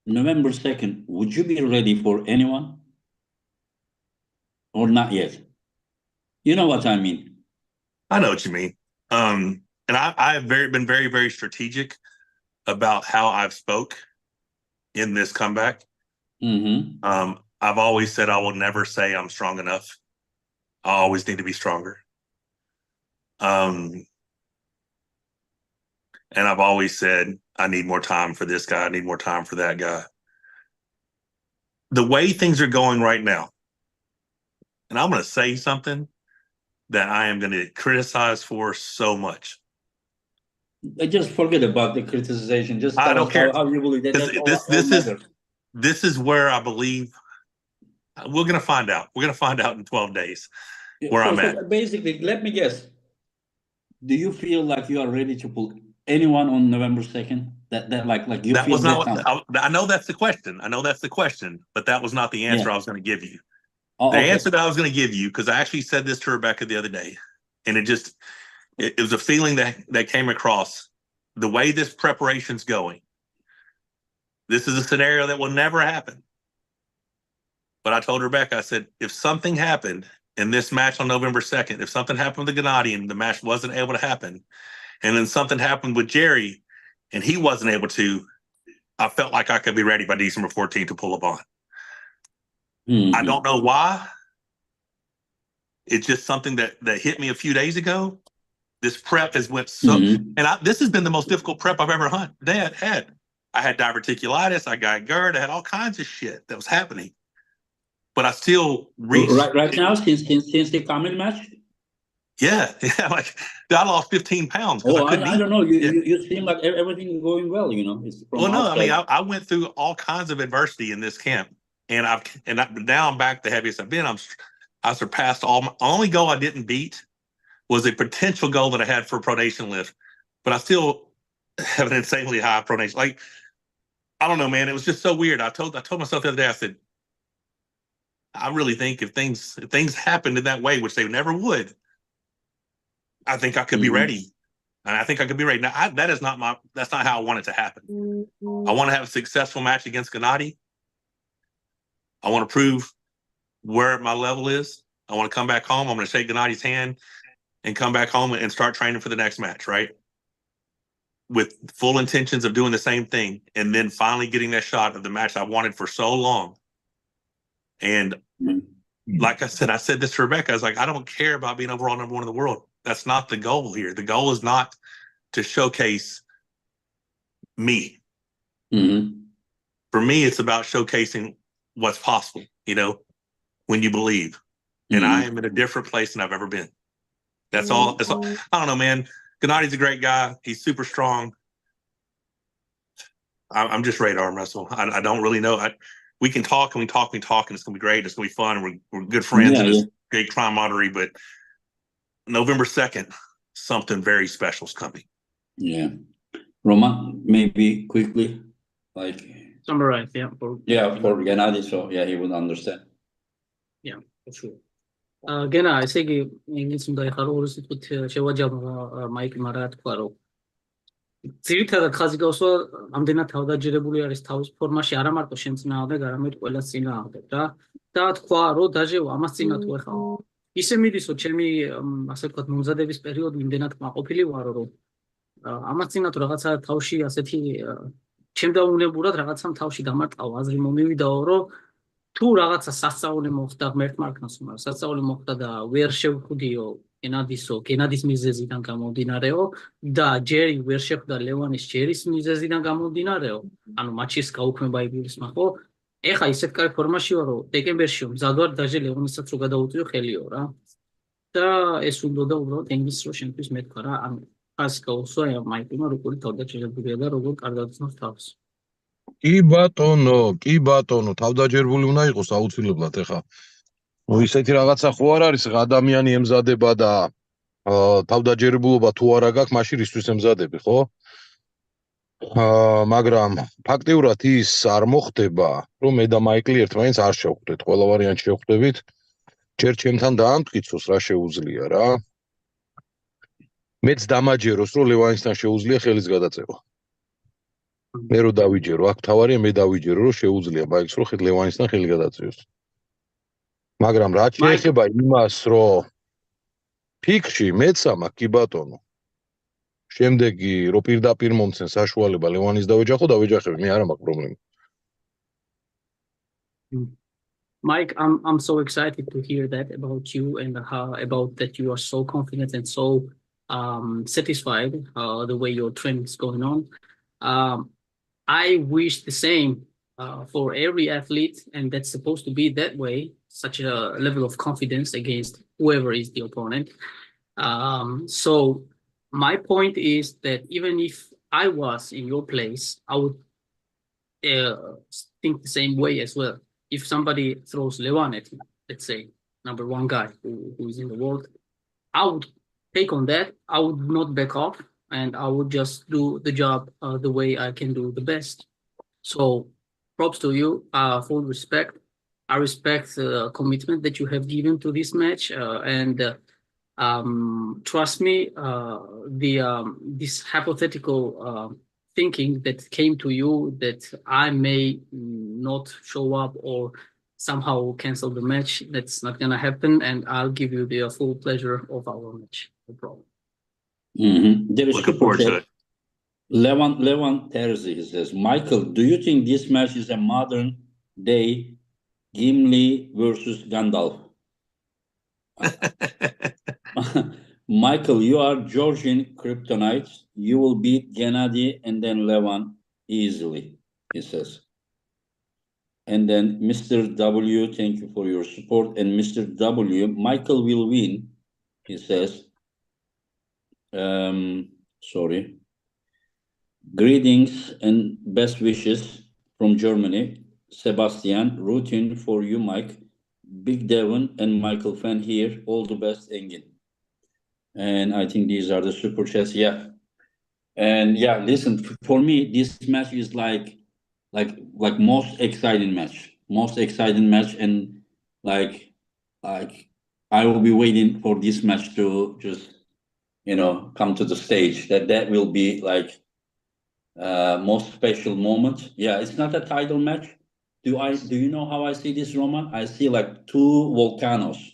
November 2nd, would you be ready for anyone? Or not yet? You know what I mean? I know what you mean. And I have been very, very strategic about how I've spoke in this comeback. I've always said I will never say I'm strong enough. I always need to be stronger. And I've always said I need more time for this guy. I need more time for that guy. The way things are going right now, and I'm going to say something that I am going to criticize for so much. Just forget about the criticization. Just I don't care. How you believe that. This is where I believe we're going to find out. We're going to find out in 12 days where I'm at. Basically, let me guess. Do you feel like you are ready to pull anyone on November 2nd? Like you that feel was not I know that's the question. But that was not the answer I was going to give you. The answer that I was going to give you, because I actually said this to Rebecca the other day, and it was a feeling that came across. The way this preparation's going, this is a scenario that will never happen. But I told Rebecca, I said, if something happened in this match on November 2nd, if something happened with the Gennady and the match wasn't able to happen, and then something happened with Jerry and he wasn't able to, I felt like I could be ready by December 14th to pull up on. I don't know why. It's just something that hit me a few days ago. This prep has went and this has been the most difficult prep I've ever had. I had diverticulitis, I got GERD, I had all kinds of shit that was happening. But I still reached right now since the Camille match. Yeah, like I lost 15 pounds. I don't know. You seem like everything is going well. You know. I mean, I went through all kinds of adversity in this camp, and now I'm back the heaviest I've been. I surpassed all. My only goal I didn't beat was a potential goal that I had for a pronation lift, but I still have an insanely high pronation. Like, I don't know, man. It was just so weird. I told myself the other day, I said, I really think if things happened in that way, which they never would, I think I could be ready. And I think I could be ready. Now, that's not how I want it to happen. I want to have a successful match against Gennady. I want to prove where my level is. I want to come back home. I'm going to shake Gennady's hand and come back home and start training for the next match, right? With full intentions of doing the same thing. And then finally getting that shot of the match I wanted for so long. And like I said this to Rebecca, I was like, I don't care about being overall number one in the world. That's not the goal here. The goal is not to showcase me. For me, it's about showcasing what's possible, you know, when you believe. And I am in a different place than I've ever been. That's all. I don't know, man. Gennady's a great guy. He's super strong. I'm just ready to arm wrestle. I don't really know. We can talk and we talk and it's gonna be great. It's gonna be fun. We're good friends and it's great camaraderie. But November 2nd, something very special is coming. Yeah, Roman, maybe quickly, like summarize. Yeah, for Gennady, so yeah, he would understand. Yeah, for sure. Gena, ესე იგი იმის უნდა ეხარო ორი სიტყვით შევაჯამო მაიკმა რა თქვა რომ ძირითადად ხაზი გავსვა ამდენად თავდაჯერებული არის თავის ფორმაში არა მარტო შენ წინააღმდეგ არამედ ყველას წინააღმდეგ რა და თქვა რომ დაჟევ ამას წინა თუ ეხავ ისე მიდისო ჩემი ასე ვთქვათ მომზადების პერიოდი იმდენად კმაყოფილი ვარო რომ ამას წინა თუ რაღაცა თავში ასეთი ჩემდაუნებურად რაღაცამ თავში დამარტყავ აზრი მომივიდაო რომ თუ რაღაცა სასწაული მოხდა ღმერთმა არქნას მაგრამ სასწაული მოხდა და ვერ შევხვდიო გენადის მიზეზიდან გამომდინარეო და ჯერი ვერ შეხვდა ლევანის ჯერის მიზეზიდან გამომდინარეო ანუ მაჩის გაუქმება იგულისხმება ხო ეხა ისეთ კაი ფორმაში ვარო დეკემბერში მზად ვარ დაჟე ლევანისაც რო გადაუწიო ხელიო რა და ეს უნდა უბრალოდ ენგის რო შენთვის მეთქვა რა ანუ ას გაუსვა მაიკმა როგორი თავდაჭერებულია და როგორ კარგად ცნობს თავს კი ბატონო თავდაჯერებული უნდა იყოს აუცილებლად ეხა ისეთი რაღაცა ხო არ არის ადამიანი ემზადება და თავდაჯერებულობა თუ არა გაქვს მაშინ ისთვის ემზადები ხო მაგრამ ფაქტიურად ის არ მოხდება რომ მე და მაიკლი ერთმანეთს არ შევხვდეთ ყველა ვარიანტი შევხვდებით ჯერ ჩემთან დაამტკიცოს რა შეუძლია რა მეც დამაჯეროს რომ ლევანისთან შეუძლია ხელის გადაწევა მე რო დავიჯერო აქ თავარია მე დავიჯერო რომ შეუძლია მაიკლს რომ ლევანისთან ხელი გადაწევოს მაგრამ რაც შეეხება იმას რომ ფიქრში მეც ამაკ კი ბატონო შემდეგი რო პირდაპირ მომცენ საშუალება ლევანის დავეჯახები მე არ მაქვს პრობლემა Mike, I'm so excited to hear that about you and how about that you are so confident and so satisfied the way your training is going on. I wish the same for every athlete, and that's supposed to be that way, such a level of confidence against whoever is the opponent. So my point is that even if I was in your place, I would think the same way as well. If somebody throws Levan at me, let's say, number one guy who is in the world, I would take on that. I would not back off, and I would just do the job the way I can do the best. So props to you, full respect. I respect the commitment that you have given to this match, and trust me, this hypothetical thinking that came to you that I may not show up or somehow cancel the match, that's not gonna happen, and I'll give you the full pleasure of our match. No problem. There is looking forward to it. Levan Terzi says, Michael, do you think this match is a modern day Gimli versus Gandalf? Michael, you are Georgian kryptonite. You will beat Gennady and then Levan easily, he says. And then Mr. W, thank you for your support. And Mr. W, Michael will win, he says. Sorry. Greetings and best wishes from Germany. Sebastian, rooting for you, Mike. Big Devon and Michael fan here. All the best, Engin. And I think these are the super chats, yeah. And yeah, listen, for me, this match is like most exciting match, and like I will be waiting for this match to just come to the stage. That will be like most special moment. Yeah, it's not a title match. Do you know how I see this, Roman? I see like two volcanoes.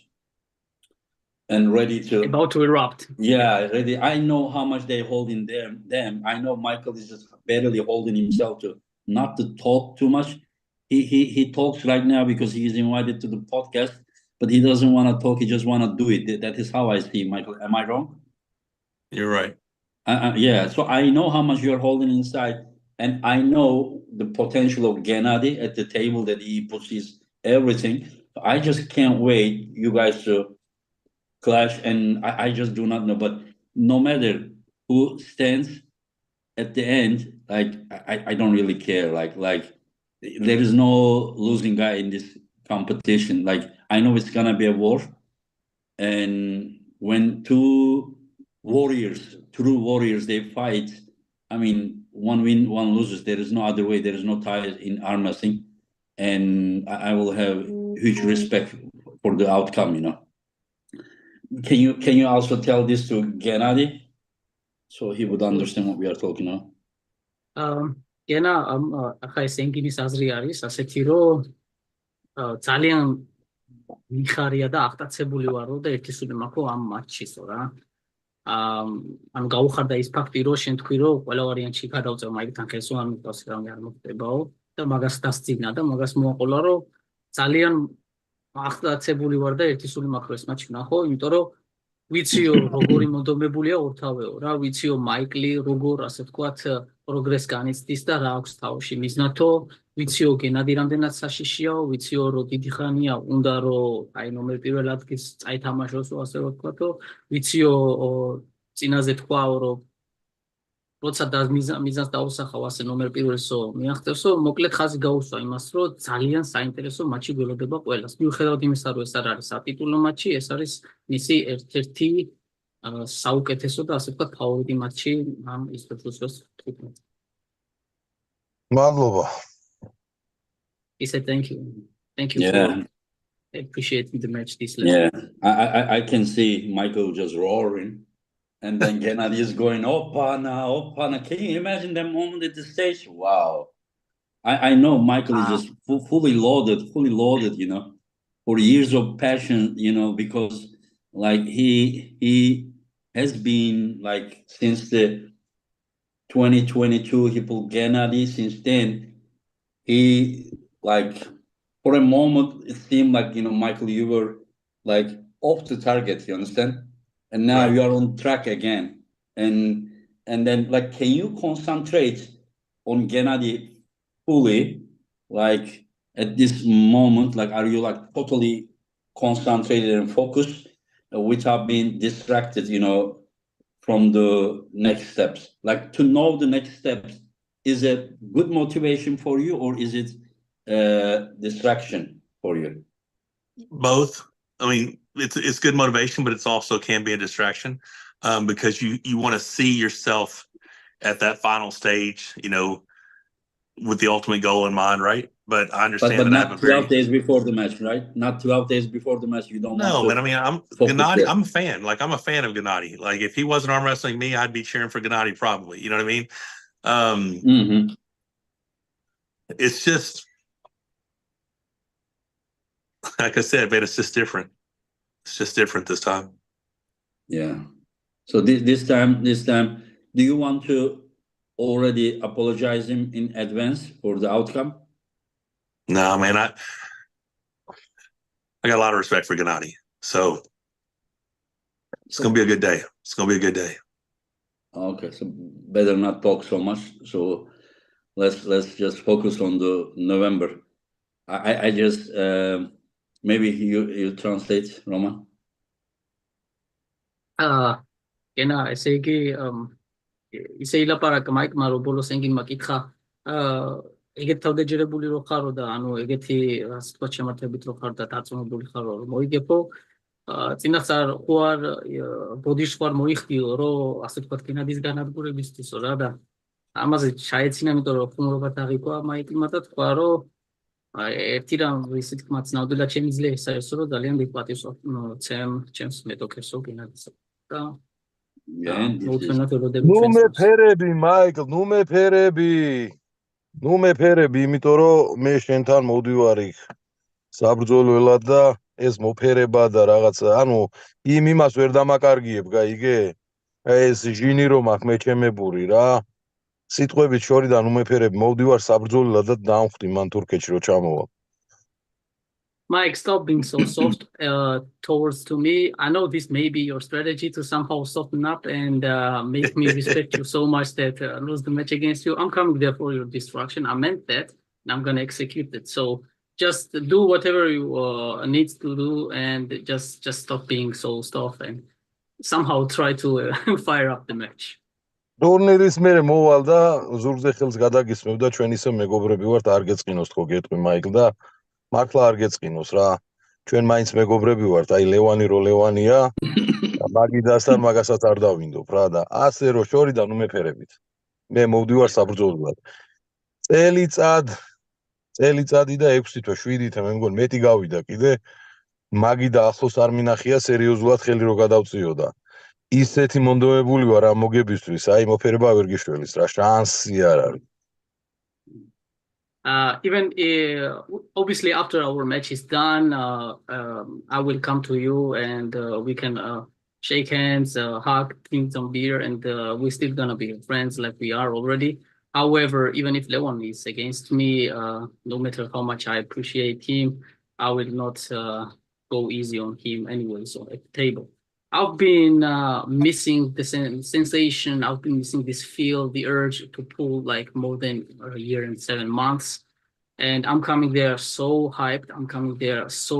And ready to about to erupt. Yeah, ready. I know how much they hold in them. I know Michael is just barely holding himself to not to talk too much. He talks right now because he is invited to the podcast, but he doesn't want to talk. He just want to do it. That is how I see Michael. Am I wrong? You're right. Yeah. So I know how much you're holding inside, and I know the potential of Gennady at the table that he puts his everything. I just can't wait you guys to clash, and I just do not know. But no matter who stands at the end, like I don't really care. Like there is no losing guy in this competition. Like I know it's gonna be a war, and when two warriors, true warriors, they fight, I mean, one win, one loses. There is no other way. There is no tie in arm wrestling, and I will have huge respect for the outcome. You know. Can you also tell this to Gennady, so he would understand what we are talking about? ენა ახლა ეს ენგინის აზრი არის ასეთი რომ ძალიან მიხარია და აღტაცებული ვარო და ერთი სული მაქვს ამ მატჩისო რა. ანუ გაუხარდა ის ფაქტი რომ შენ თქვი რომ ყველა ვარიანტში გადავწევ მაიკთან ხელს რომ ამ პოსი რა არ მოხდებაო და მაგას დასწიგნა და მაგას მოაყოლა რომ ძალიან აღტაცებული ვარ და ერთი სული მაქვს ეს მატჩი ვნახო, იმიტომ რომ ვიციო როგორი მონდომებულია ორთავეო რა, ვიციო მაიკლი როგორ ასე ვთქვათ პროგრესს განიცდის და რა აქვს თავში მიზნათო, ვიციო გენადი რამდენად საშიშიაო, ვიციო რომ დიდი ხანია უნდა რომ აი ნომერ პირველ ადგილს წაითამაშოსო ასე ვთქვათო, ვიციო წინაზე თქვაო რომ როცა მიზანს დაუსახავ ასე ნომერ პირველსო მიაღწევსო, მოკლედ ხაზი გაუსვა იმას რომ ძალიან საინტერესო მატჩი გველოდება ყველას. მიუხედავად იმისა რომ ეს არ არის სატიტულო მატჩი, ეს არის მისი ერთ-ერთი საუკეთესო და ასე ვთქვათ ფავორიტი მატჩი ამ ისტორიულს თვითონ. მადლობა. He said thank you. Thank you Yeah. for appreciating the match this Yeah, level. I can see Michael just roaring, and then Gennady is going, Opana, Opana. Can you imagine that moment at the stage? Wow. I know Michael is just fully loaded, you know, for years of passion, you know, because like he has been like since the 2022 he pulled Gennady. Since then he like for a moment it seemed like, you know, Michael, you were like off the target, you understand, and now you are on track again, and then like can you concentrate on Gennady fully, like at this moment? Like are you like totally concentrated and focused without being distracted, you know, from the next steps? Like to know the next steps, is it good motivation for you or is it distraction for you? Both. I mean, it's good motivation, but it's also can be a distraction because you want to see yourself at that final stage, you know, with the ultimate goal in mind, right? But I understand but that not 12 days before the match, right? Not 12 days before the match. You don't want to. No, but I mean, I'm Gennady. I'm a fan. Like I'm a fan of Gennady. Like if he wasn't arm wrestling me, I'd be cheering for Gennady probably. You know what I mean? It's just like I said, man. It's just different. It's just different this time. Yeah. So this time, do you want to already apologize him in advance for the outcome? No, man. I got a lot of respect for Gennady. So it's gonna be a good day. It's gonna be a good day. Okay, so better not talk so much. So let's just focus on the November. I just maybe you translate, Roman. ენა ესე იგი ისე ილაპარაკა მაიკმა რომ ბოლოს ენგინმა კითხა ეგეთ თავდაჯერებული რო ხარო და ანუ ეგეთი ასე თქვა შემართებით რო ხარ და დაწუნებული ხარო რომ მოიგებო წინახარ ხო არ ბოდიში ხარ მოიხდიო რომ ასე თქვა გენადის განადგურებისთვისო რა და ამაზე ჩაეცინა იმიტომ რომ ხუმრობად აღიქვა მაიკმა და თქვა რომ ერთი რამ ისეთ თქმაც ნავდა ჩემი ძლე ეს არის რომ ძალიან დიდ პატივს ჩემს მეტოქესო გენადისა და ნუ მეფერები მაიკლ, ნუ მეფერები, იმიტომ რომ მე შენთან მოვდივარ იქ საბრძოლველად და ეს მოფერება და რაღაცა, ანუ იმას ვერ დამაკარგიებ, გაიგე? ეს ჟინი რომ აქ მეჩემებური რა. სიტყვებით შორიდან უმეფერები მოვდივარ საბრძოლველად და დავხვდი მან თურქეთში რომ ჩამოვა. Mike, stop being so soft towards to me. I know this may be your strategy to somehow soften up and make me respect you so much that lose the match against you. I'm coming there for your destruction. I meant that, and I'm going to execute it. So just do whatever you need to do, and just stop being so stuff, and somehow try to fire up the match. ტურნირის მერე მოვალ და ზურგზე ხელს გადაგისმევ და ჩვენ ისე მეგობრები ვართ, არ გეწყინოს თქო გეტყვი მაიკლ და მართლა არ გეწყინოს რა. ჩვენ მაინც მეგობრები ვართ, აი ლევანი რო ლევანია, მაგიდასთან მაგასაც არ დავინდობ რა და ასე რო შორიდან უმეფერებით. მე მოვდივარ საბრძოლოდ. წელიწადი და 6 თვე 7 თვე მე მგონი მეტი გავიდა კიდე. მაგიდა ახლოს არ მინახია სერიოზულად ხელი რო გადავწიოდა. ისეთი მონდომებული ვარ ამ მოგებისთვის, აი მოფერება ვერ გიშველის რა, შანსი არ არის. Even obviously after our match is done, I will come to you and we can shake hands, hug, drink some beer, and we're still gonna be friends like we are already. However, even if Leon is against me, no matter how much I appreciate him, I will not go easy on him anyways at the table. I've been missing the sensation. I've been missing this feel, the urge to pull like more than a year and 7 months. And I'm coming there so hyped. I'm coming there so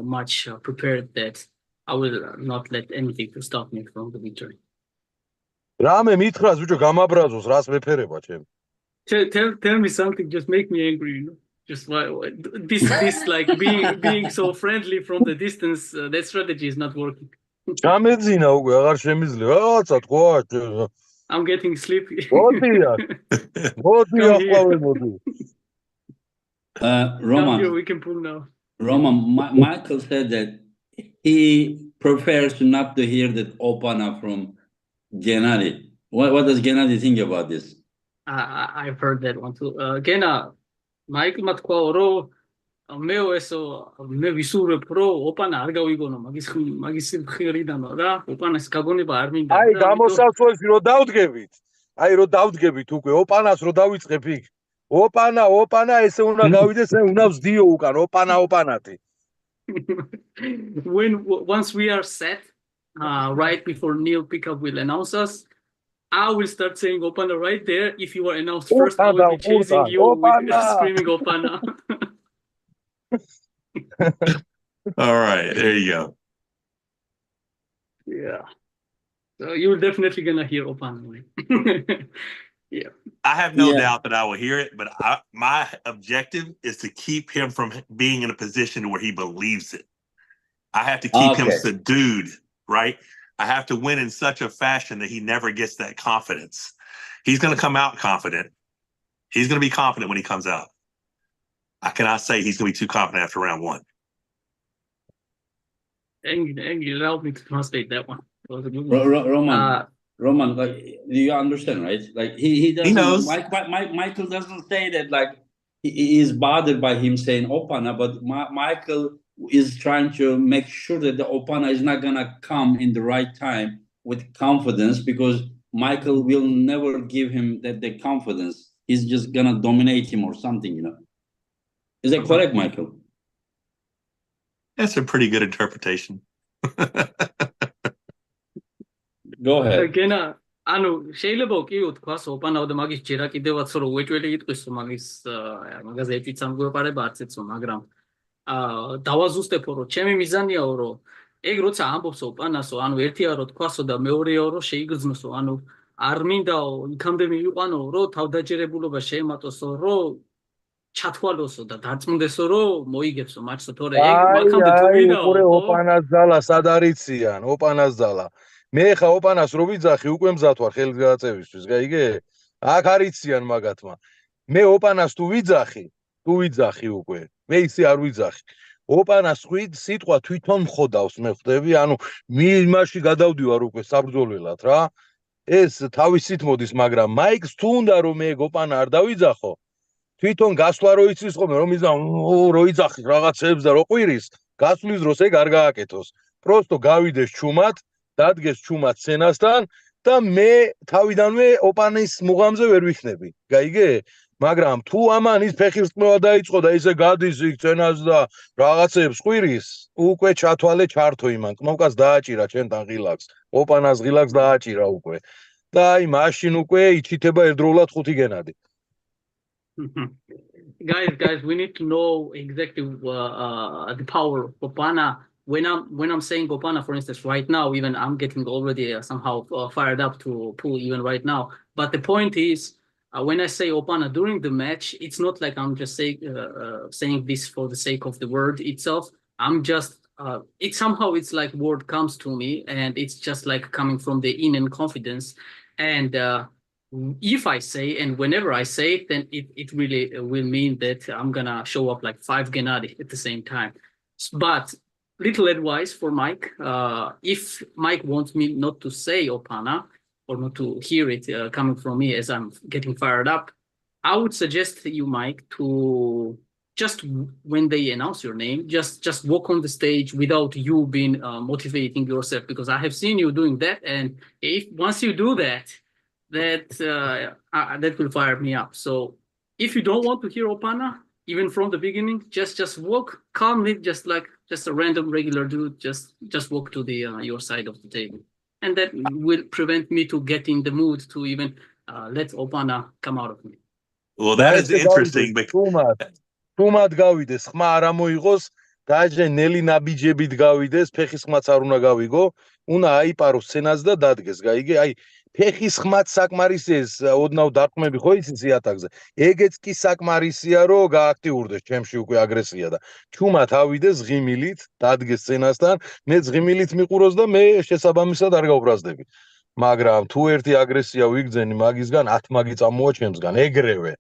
much prepared that I will not let anything to stop me from the victory. რამე მითხრას ბიჭო გამაბრაზოს რას მეფერება ჩემ. Tell me something, just make me angry, you know. Just this like being so friendly from the distance, that strategy is not working. ჩამეძინა უკვე აღარ შემიძლია რაღაცა თქვა. I'm getting sleepy. მოდია ახლა მოდი. Roman, Here we can pull now. Roman, Michael said that he prefers not to hear that Opana from Gennady. What does Gennady think about this? I've heard that one too. Gena, Michael Matkwa მე ვისურვებ რომ ოპანა არ გავიგონო მაგის ხირიდანო რა ოპანას გაგონება არ მინდა აი გამოსასვლელში რო დავდგებით უკვე ოპანას რო დავიწყებ იქ ოპანა ესე უნდა გავიდეს უნდა ვსდიო უკან ოპანათი once we are set right before Neil pickup will announce us, I will start saying Opana right there. If you are announced first, I will be chasing you with screaming Opana. All right, there you go. Yeah, so you're definitely gonna hear Opana. Yeah, I have no doubt that I will hear it, but my objective is to keep him from being in a position where he believes it. I have to keep him subdued, right? I have to win in such a fashion that he never gets that confidence. He's going to come out confident. He's going to be confident when he comes out. I cannot say he's going to be too confident after round 1. And you allowed me to translate that one. That was a good one. Roman, like, do you understand, right? Like he doesn't. He knows. Michael doesn't say that. Like he is bothered by him saying Opana, but Michael is trying to make sure that the Opana is not gonna come in the right time with confidence, because Michael will never give him the confidence. He's just gonna dominate him or something, you know. Is that correct, Michael? That's a pretty good interpretation. Go ahead. Again, ანუ შეიძლება კი ვთქვას ოპანა და მაგის ჯერა კიდევაც რომ უეჭველი იტყვისო მაგაზე ეჭვიც ამ გვეპარება არც ეცო, მაგრამ დავაზუსტებო რომ ჩემი მიზანიაო რომ ეგ როცა ამბობს ოპანასო, ანუ ერთია რომ თქვასო და მეორეა რომ შეიგრძნოსო, ანუ არ მინდაო იქამდე მივიყვანო რომ თავდაჯერებულობა შეემატოსო, რომ ჩათვალოსო და დარწმუნდესო რომ მოიგებსო მაჩსო, თორე ეგ მაგამდე თუ ვიდაო ოპანას ძალა სად არიციან, ოპანას ძალა მე ხა ოპანას რო ვიძახი უკვე მზად ვარ ხელის გადაწევისთვის, გაიგე? აქ არიციან მაგათმა. მე ოპანას თუ ვიძახი უკვე, მე ისე არ ვიძახი. ოპანას სიტყვა თვითონ მხოდავს, მე ხვდები, ანუ იმაში გადავდივარ უკვე საბრძოლველად რა. ეს თავისით მოდის, მაგრამ მაიქს თუ უნდა რომ მე ოპანა არ დავიძახო, თვითონ გასვლა რო იცის ხოლმე, რომ რო იძახის რაღაცებს და რო ყვირის, გასვლის დროს ეგ არ გააკეთოს. პროსტო გავიდეს ჩუმად, დადგეს ჩუმად სცენასთან და მე თავიდანვე ოპანის მუღამზე ვერ ვიქნები. გაიგე? მაგრამ თუ ამან ის ფეხის წმევა დაიწყო და ისე გადის იქ სცენას და რაღაცებს ყვირის, უკვე ჩათვალე ჩართო იმან. ყმოვკაც დააჭირა ჩემთან ღილაკს. ოპანას ღილაკს დააჭირა უკვე. და აი მაშინ უკვე იჩითება ერთდროულად 5 გენადი. Guys, we need to know exactly the power of Opana. When I'm saying Opana, for instance, right now, even I'm getting already somehow fired up to pull even right now. But the point is, when I say Opana during the match, it's not like I'm just saying this for the sake of the word itself. I'm just it somehow it's like word comes to me, and it's just like coming from the inner confidence, and if I say and whenever I say it, then it really will mean that I'm gonna show up like 5 Gennady at the same time. But little advice for Mike: if Mike wants me not to say Opana or not to hear it coming from me as I'm getting fired up, I would suggest to you, Mike, to just when they announce your name, just walk on the stage without you being motivating yourself, because I have seen you doing that, and if once you do that, that will fire me up. So if you don't want to hear Opana, even from the beginning, just walk calmly, just a random regular dude, just walk to the your side of the table, and that will prevent me to get in the mood to even let Opana come out of me. Well, that is interesting. თუმად გავიდეს, ხმა არ ამოიღოს, დაჟე ნელი ნაბიჯებით გავიდეს, ფეხის ხმაც არ უნდა გავიგო, უნდა აიპაროს სცენაც და დადგეს, გაიგე? აი, ფეხის ხმაც საკმარისია, ოდნავ დარტყმები ხო იცის იატაკზე. ეგეც კი საკმარისია, რომ გააქტიურდეს ჩემში უკვე აგრესია და თუმად ავიდეს ღიმილით, დადგეს სცენასთან, მეც ღიმილით მიყუროს და მე შესაბამისად არ გავბრაზდები. მაგრამ თუ ერთი აგრესია ვიგძენი მაგისგან, 10 მაგი წამოა ჩემსგან, ეგრევე.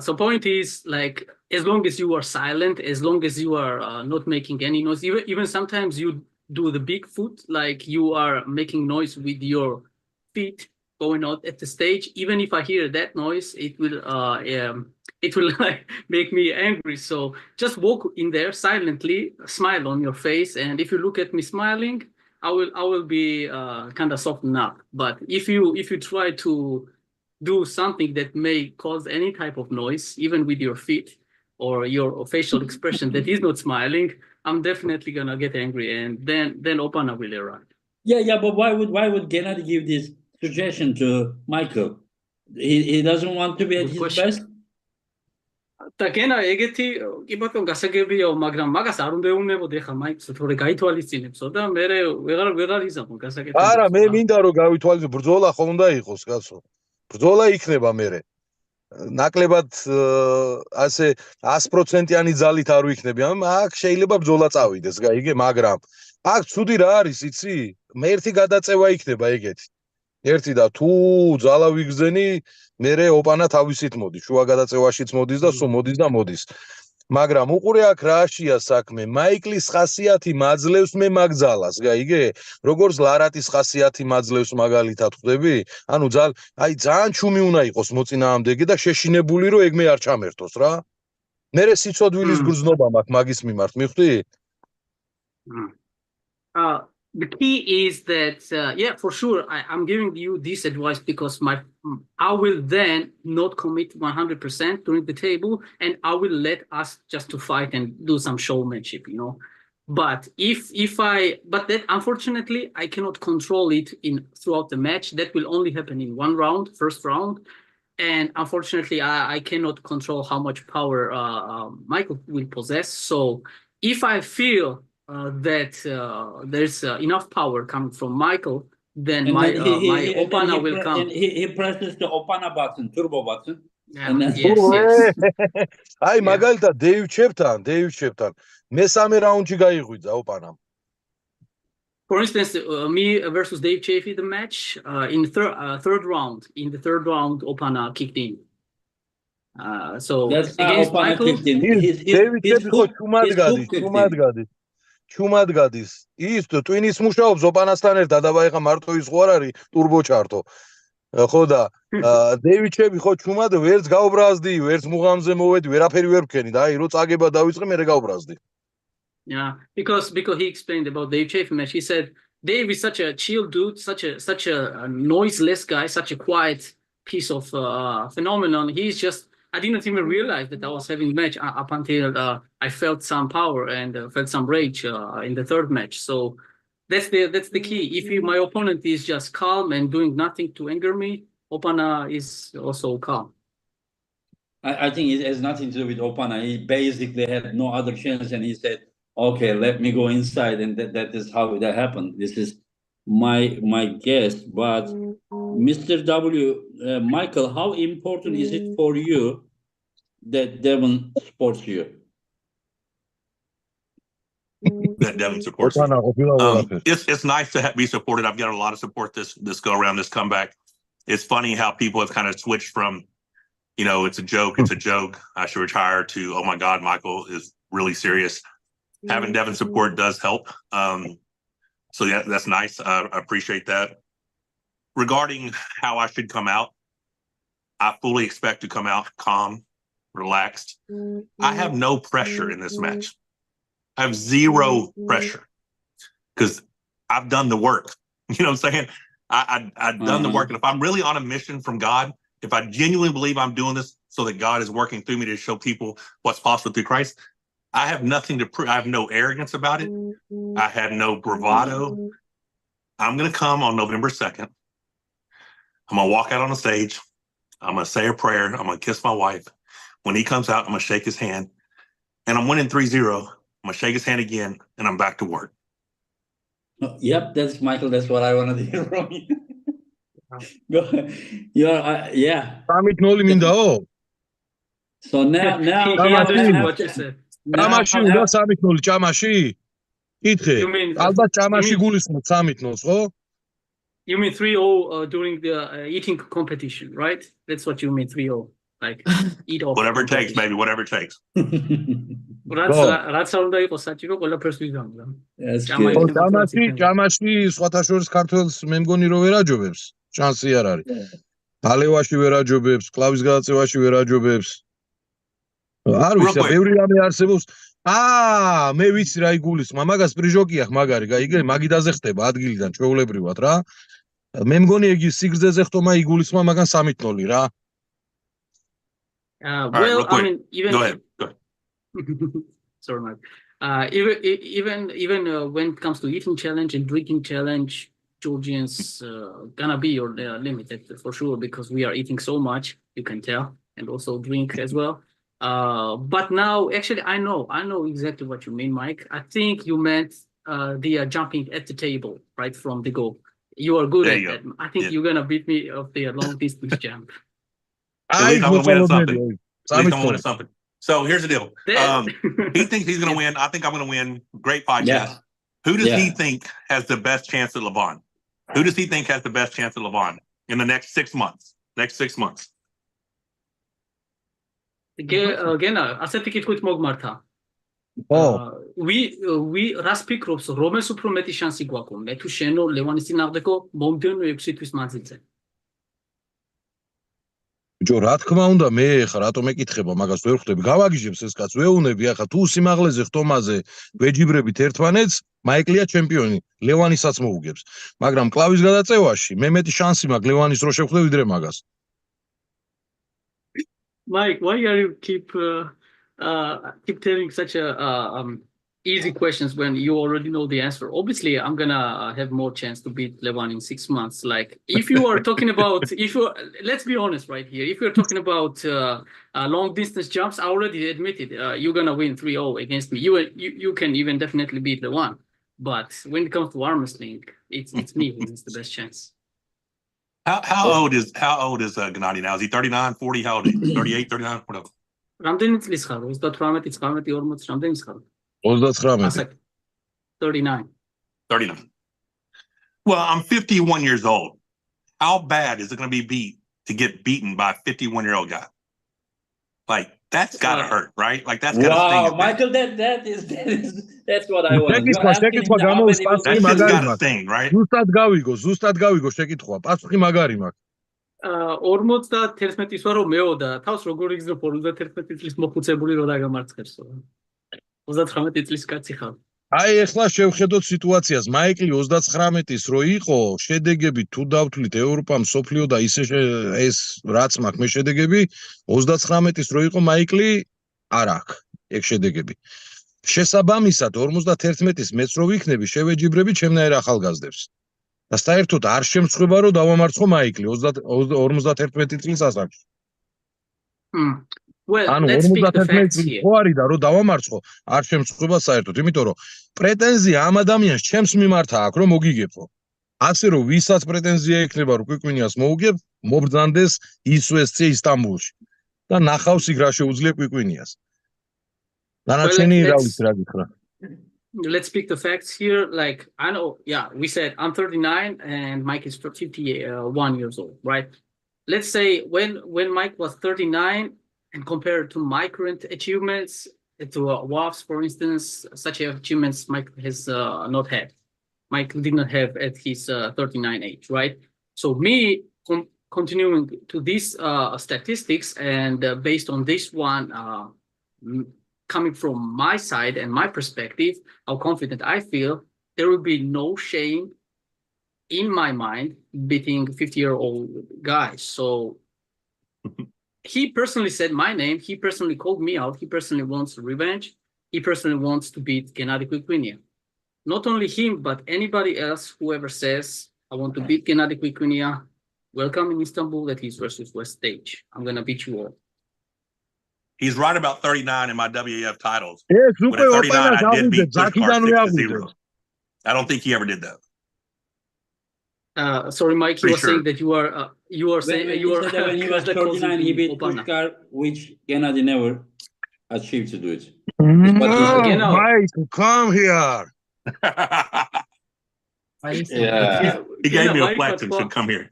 So point is, like, as long as you are silent, as long as you are not making any noise, even sometimes you do the big foot, like you are making noise with your feet going out at the stage. Even if I hear that noise, it will like make me angry. So just walk in there silently, smile on your face, and if you look at me smiling, I will be kind of soften up. But if you try to do something that may cause any type of noise, even with your feet or your facial expression that is not smiling, I'm definitely gonna get angry, and then Opana will arrive. Yeah, but why would Gennady give this suggestion to Michael? He doesn't want to be at his best. Again, ეგეთი კი ბატონ გასაგებია, მაგრამ მაგას არ უნდა ეუბნებოდი ხა მაიქს, თორე გაითვალისწინებსო და მე ვეღარ იზამო გასაკეთებელს. არა, მე მინდა რომ გავითვალისწინო, ბრძოლა ხო უნდა იყოს, კაცო. ბრძოლა იქნება მერე. ნაკლებად ასე 100%-იანი ძალით არ ვიქნები. აქ შეიძლება ბრძოლა წავიდეს, გაიგე, მაგრამ აქ ცუდი რა არის, იცი? მე ერთი გადაწევა იქნება ეგეთი. ერთი და თუ ძალა ვიგზენი, მერე ოპანა თავისით მოდის, შუა გადაწევაშიც მოდის და სულ მოდის. მაგრამ უყურე აქ რაშია საქმე, მაიკლის ხასიათი მაძლევს მე მაგძალას, გაიგე? როგორც ლარატის ხასიათი მაძლევს მაგალითად ხვდები? ანუ ძალიან ჩუმი უნდა იყოს მოწინააღმდეგე და შეშინებული რომ ეგ მე არ ჩამერთოს რა. მერე სიცოდვილის გრძნობა მაქვს მაგის მიმართ, მიხვდი? The key is that, yeah, for sure, I'm giving you this advice because I will then not commit 100% during the table, and I will let us just to fight and do some showmanship, you know. But but that unfortunately I cannot control it throughout the match. That will only happen in one round, first round, and unfortunately I cannot control how much power Michael will possess. So if I feel that there's enough power coming from Michael, then my Opana will come. And he presses the Opana button, turbo button. Yeah, yes. Აი მაგალითად დეივ-ჩეფთან მესამე რაუნდში გაიღვიძა ოპანამ. For instance, me versus Dave Chaffee, the match in the third round, Opana kicked in. So that's against Opana Michael, დეივ-ჩეფი ხო ჩუმად გადის. ის ტვინის მუშაობს ოპანასთან ერთად, აბა ეხა მარტო ის ხო არ არის ტურბო ჩარტო. ხო და დეივ-ჩეფი ხო ჩუმად ვერც გავბრაზდი, ვერც მუღამზე მოვედი, ვერაფერი ვერ ვქენი და აი რო წაგება დავიწყე, მე გავბრაზდი. Yeah, because he explained about Dave Chaffee match. He said Dave is such a chill dude, such a noiseless guy, such a quiet piece of phenomenon. I didn't even realize that I was having a match up until I felt some power and felt some rage in the third match. So that's the key. If my opponent is just calm and doing nothing to anger me, Opana is also calm. I think it has nothing to do with Opana. He basically had no other chance, and he said, "Okay, let me go inside," and that is how that happened. This is my guess. But Mr. W, Michael, how important is it for you that Devon supports you? That Devin supports me. ოპანა ყოფილა ყველაფერი. It's nice to be supported. I've got a lot of support this go around, this comeback. It's funny how people have kind of switched from, it's a joke, I should retire, to, oh my God, Michael is really serious. Having Devin support does help. So yeah, that's nice. I appreciate that. Regarding how I should come out, I fully expect to come out calm, relaxed. I have no pressure in this match. I have zero pressure because I've done the work. You know what I'm saying? I've done the work. And if I'm really on a mission from God, if I genuinely believe I'm doing this so that God is working through me to show people what's possible through Christ, I have nothing to prove. I have no arrogance about it. I have no bravado. I'm going to come on November 2nd. I'm going to walk out on the stage. I'm going to say a prayer. I'm going to kiss my wife. When he comes out, I'm going to shake his hand. And I'm winning 3-0. I'm going to shake his hand again, and I'm back to work. Yep, that's Michael. That's what I wanted to hear from you. Go ahead. Yeah. სამით-0 მინდაო? So now he understood what you said. ჭამაში უნდა 3-0 ჭამაში? კითხე. You mean- ალბათ ჭამაში you mean- გულისხმობ 3-0-ს, ხო? You mean 3-0 during the eating competition, right? That's what you mean 3-0. Like eat off. Whatever it takes, baby, whatever it takes. რაც არ უნდა იყოს საჭირო, ყველაფერს ვიზამდა. That's Ჭამა good. იქნება. ჭამაში სხვათა შორის ქართველს მე მგონი რომ ვერ აჯობებს. შანსი არ არის. ალევაში ვერ აჯობებს, კლავის გადაწევაში ვერ აჯობებს. არ ვიცი, ბევრი რამე არსებობს. მე ვიცი რა იგულისხმა, მაგას პრიჟოკია მაგარი, გაიგე, მაგიდაზე ხდება ადგილიდან ჩვეულებრივად რა. მე მგონი იგი სიგრძეზე ხტომა იგულისხმა, მაგან 3-0 რა. All right, Well, real quick. I mean, even Go ahead. sorry, Mark. Even when it comes to eating challenge and drinking challenge, Georgians gonna be your limited for sure because we are eating so much. You can tell, and also drink as well. But now, actually, I know exactly what you mean, Mike. I think you meant the jumping at the table right from the goal. You are good There at you that. go. I think Yeah. you're gonna beat me of the long distance jump. At least I'm gonna win something. მოწალობნები. At least I'm 3-0. winning something. So here's the deal. He thinks he's going to win. I think I'm going to win. Great fight chance. Yeah. Who does he Yeah. think has the best chance at Levon? Who does he think has the best chance at Levon in the next 6 months? Next 6 months. გენა, ასეთი კითხვით მოგმართა. ხო. we რას ფიქრობს, რომელს უფრო მეტი შანსი გვაქვს? მე თუ შენო ლევანის წინააღმდეგო მომდევნო 6 თვის მანძილზე. ბიჭო, რა თქმა უნდა, მე ხა რატომ ეკითხება მაგას ვერ ხვდები. გავაგიჟებს ეს კაც, ვეუნები ახლა თუ სიმაღლეზე ხტომაზე ვეჯიბრებით ერთმანეთს, მაიკლია ჩემპიონი, ლევანისაც მოუგებს. მაგრამ კლავის გადაწევაში მე მეტი შანსი მაქვს ლევანის რო შევხვდე ვიდრე მაგას. Mike, why are you keep telling such a easy questions when you already know the answer? Obviously, I'm gonna have more chance to beat Levan in 6 months. Like, if you are talking about, let's be honest right here. If you're talking about long distance jumps, I already admitted you're gonna win 3-0 against me. You can even definitely beat Levan. But when it comes to arm wrestling, it's me who has the best chance. How old is Gennady now? Is he 39, 40? How old is he? 38, 39? What else? რამდენი წლის ხარ? 38, 19, 40, რამდენი ხარ? 39. 39. 39. Well, I'm 51 years old. How bad is it going to be to get beaten by a 51-year-old guy? Like, that's got to hurt, right? Like, that's got to sting. Wow, Michael, that's what I want. შეკითხვა გამოვის პასუხი That's just მაგარი got to მაქვს. sting, right? ზუსტად გავიგო შეკითხვა. პასუხი მაგარი მაქვს. 51 ის ვარ რომ მეოდა თავს როგორ იგზნო 51 წლის მოხუცებული რო დაგამარცხებს 39 წლის კაცი ხარ აი ეხლა შევხედოთ სიტუაციას. მაიკლი 39-ის რო იყო, შედეგები თუ დავთვლით ევროპა, მსოფლიო და ისე ეს რაც მაქვს მე შედეგები, 39-ის რო იყო მაიკლი არ აქვს ეგ შედეგები. შესაბამისად 51-ის მეც რო ვიქნები, შევეჯიბრები ჩემნაირ ახალგაზრდებს. და საერთოდ არ შემწხვება რომ დავამარცხო მაიკლი 51 წლის ასაკში. Well, ანუ let's speak the 51 facts წლის here. ხო არის და რომ დავამარცხო არ შემწყდება საერთოდ, იმიტომ რომ პრეტენზია ამ ადამიანს ჩემს მიმართ აქვს რომ მოგიგებო. ასე რომ ვისაც პრეტენზია ექნება რომ კვიკვინიას მოუგებ, მობრძანდეს ისვესცე ისტამბულში და ნახავს იქ რა შეუძლია კვიკვინიას. დანარჩენი რა ვიცი რა გითხრა. Let's speak the facts here. Like, I know, yeah, we said I'm 39 and Mike is 51 years old, right? Let's say when Mike was 39 and compared to my current achievements, to WAFs, for instance, such achievements Mike has not had. Mike did not have at his 39 age, right? So me continuing to these statistics and based on this one, coming from my side and my perspective, how confident I feel, there will be no shame in my mind beating 50-year-old guys. So he personally said my name. He personally called me out. He personally wants revenge. He personally wants to beat Gennady Kvikvinia. Not only him, but anybody else, whoever says, I want to beat Gennady Kvikvinia, welcome in Istanbul at his versus West stage. I'm going to beat you all. He's right about 39 in my WAF titles. Yes, But at 39, I did beat Pushkar 6-0. I don't think he ever did that. Sorry, Mike, you were saying that you are When he was 39, he beat Pushkar, which Gennady never achieved to do it. Mike, come here. Yeah. He gave me a flex and said, come here.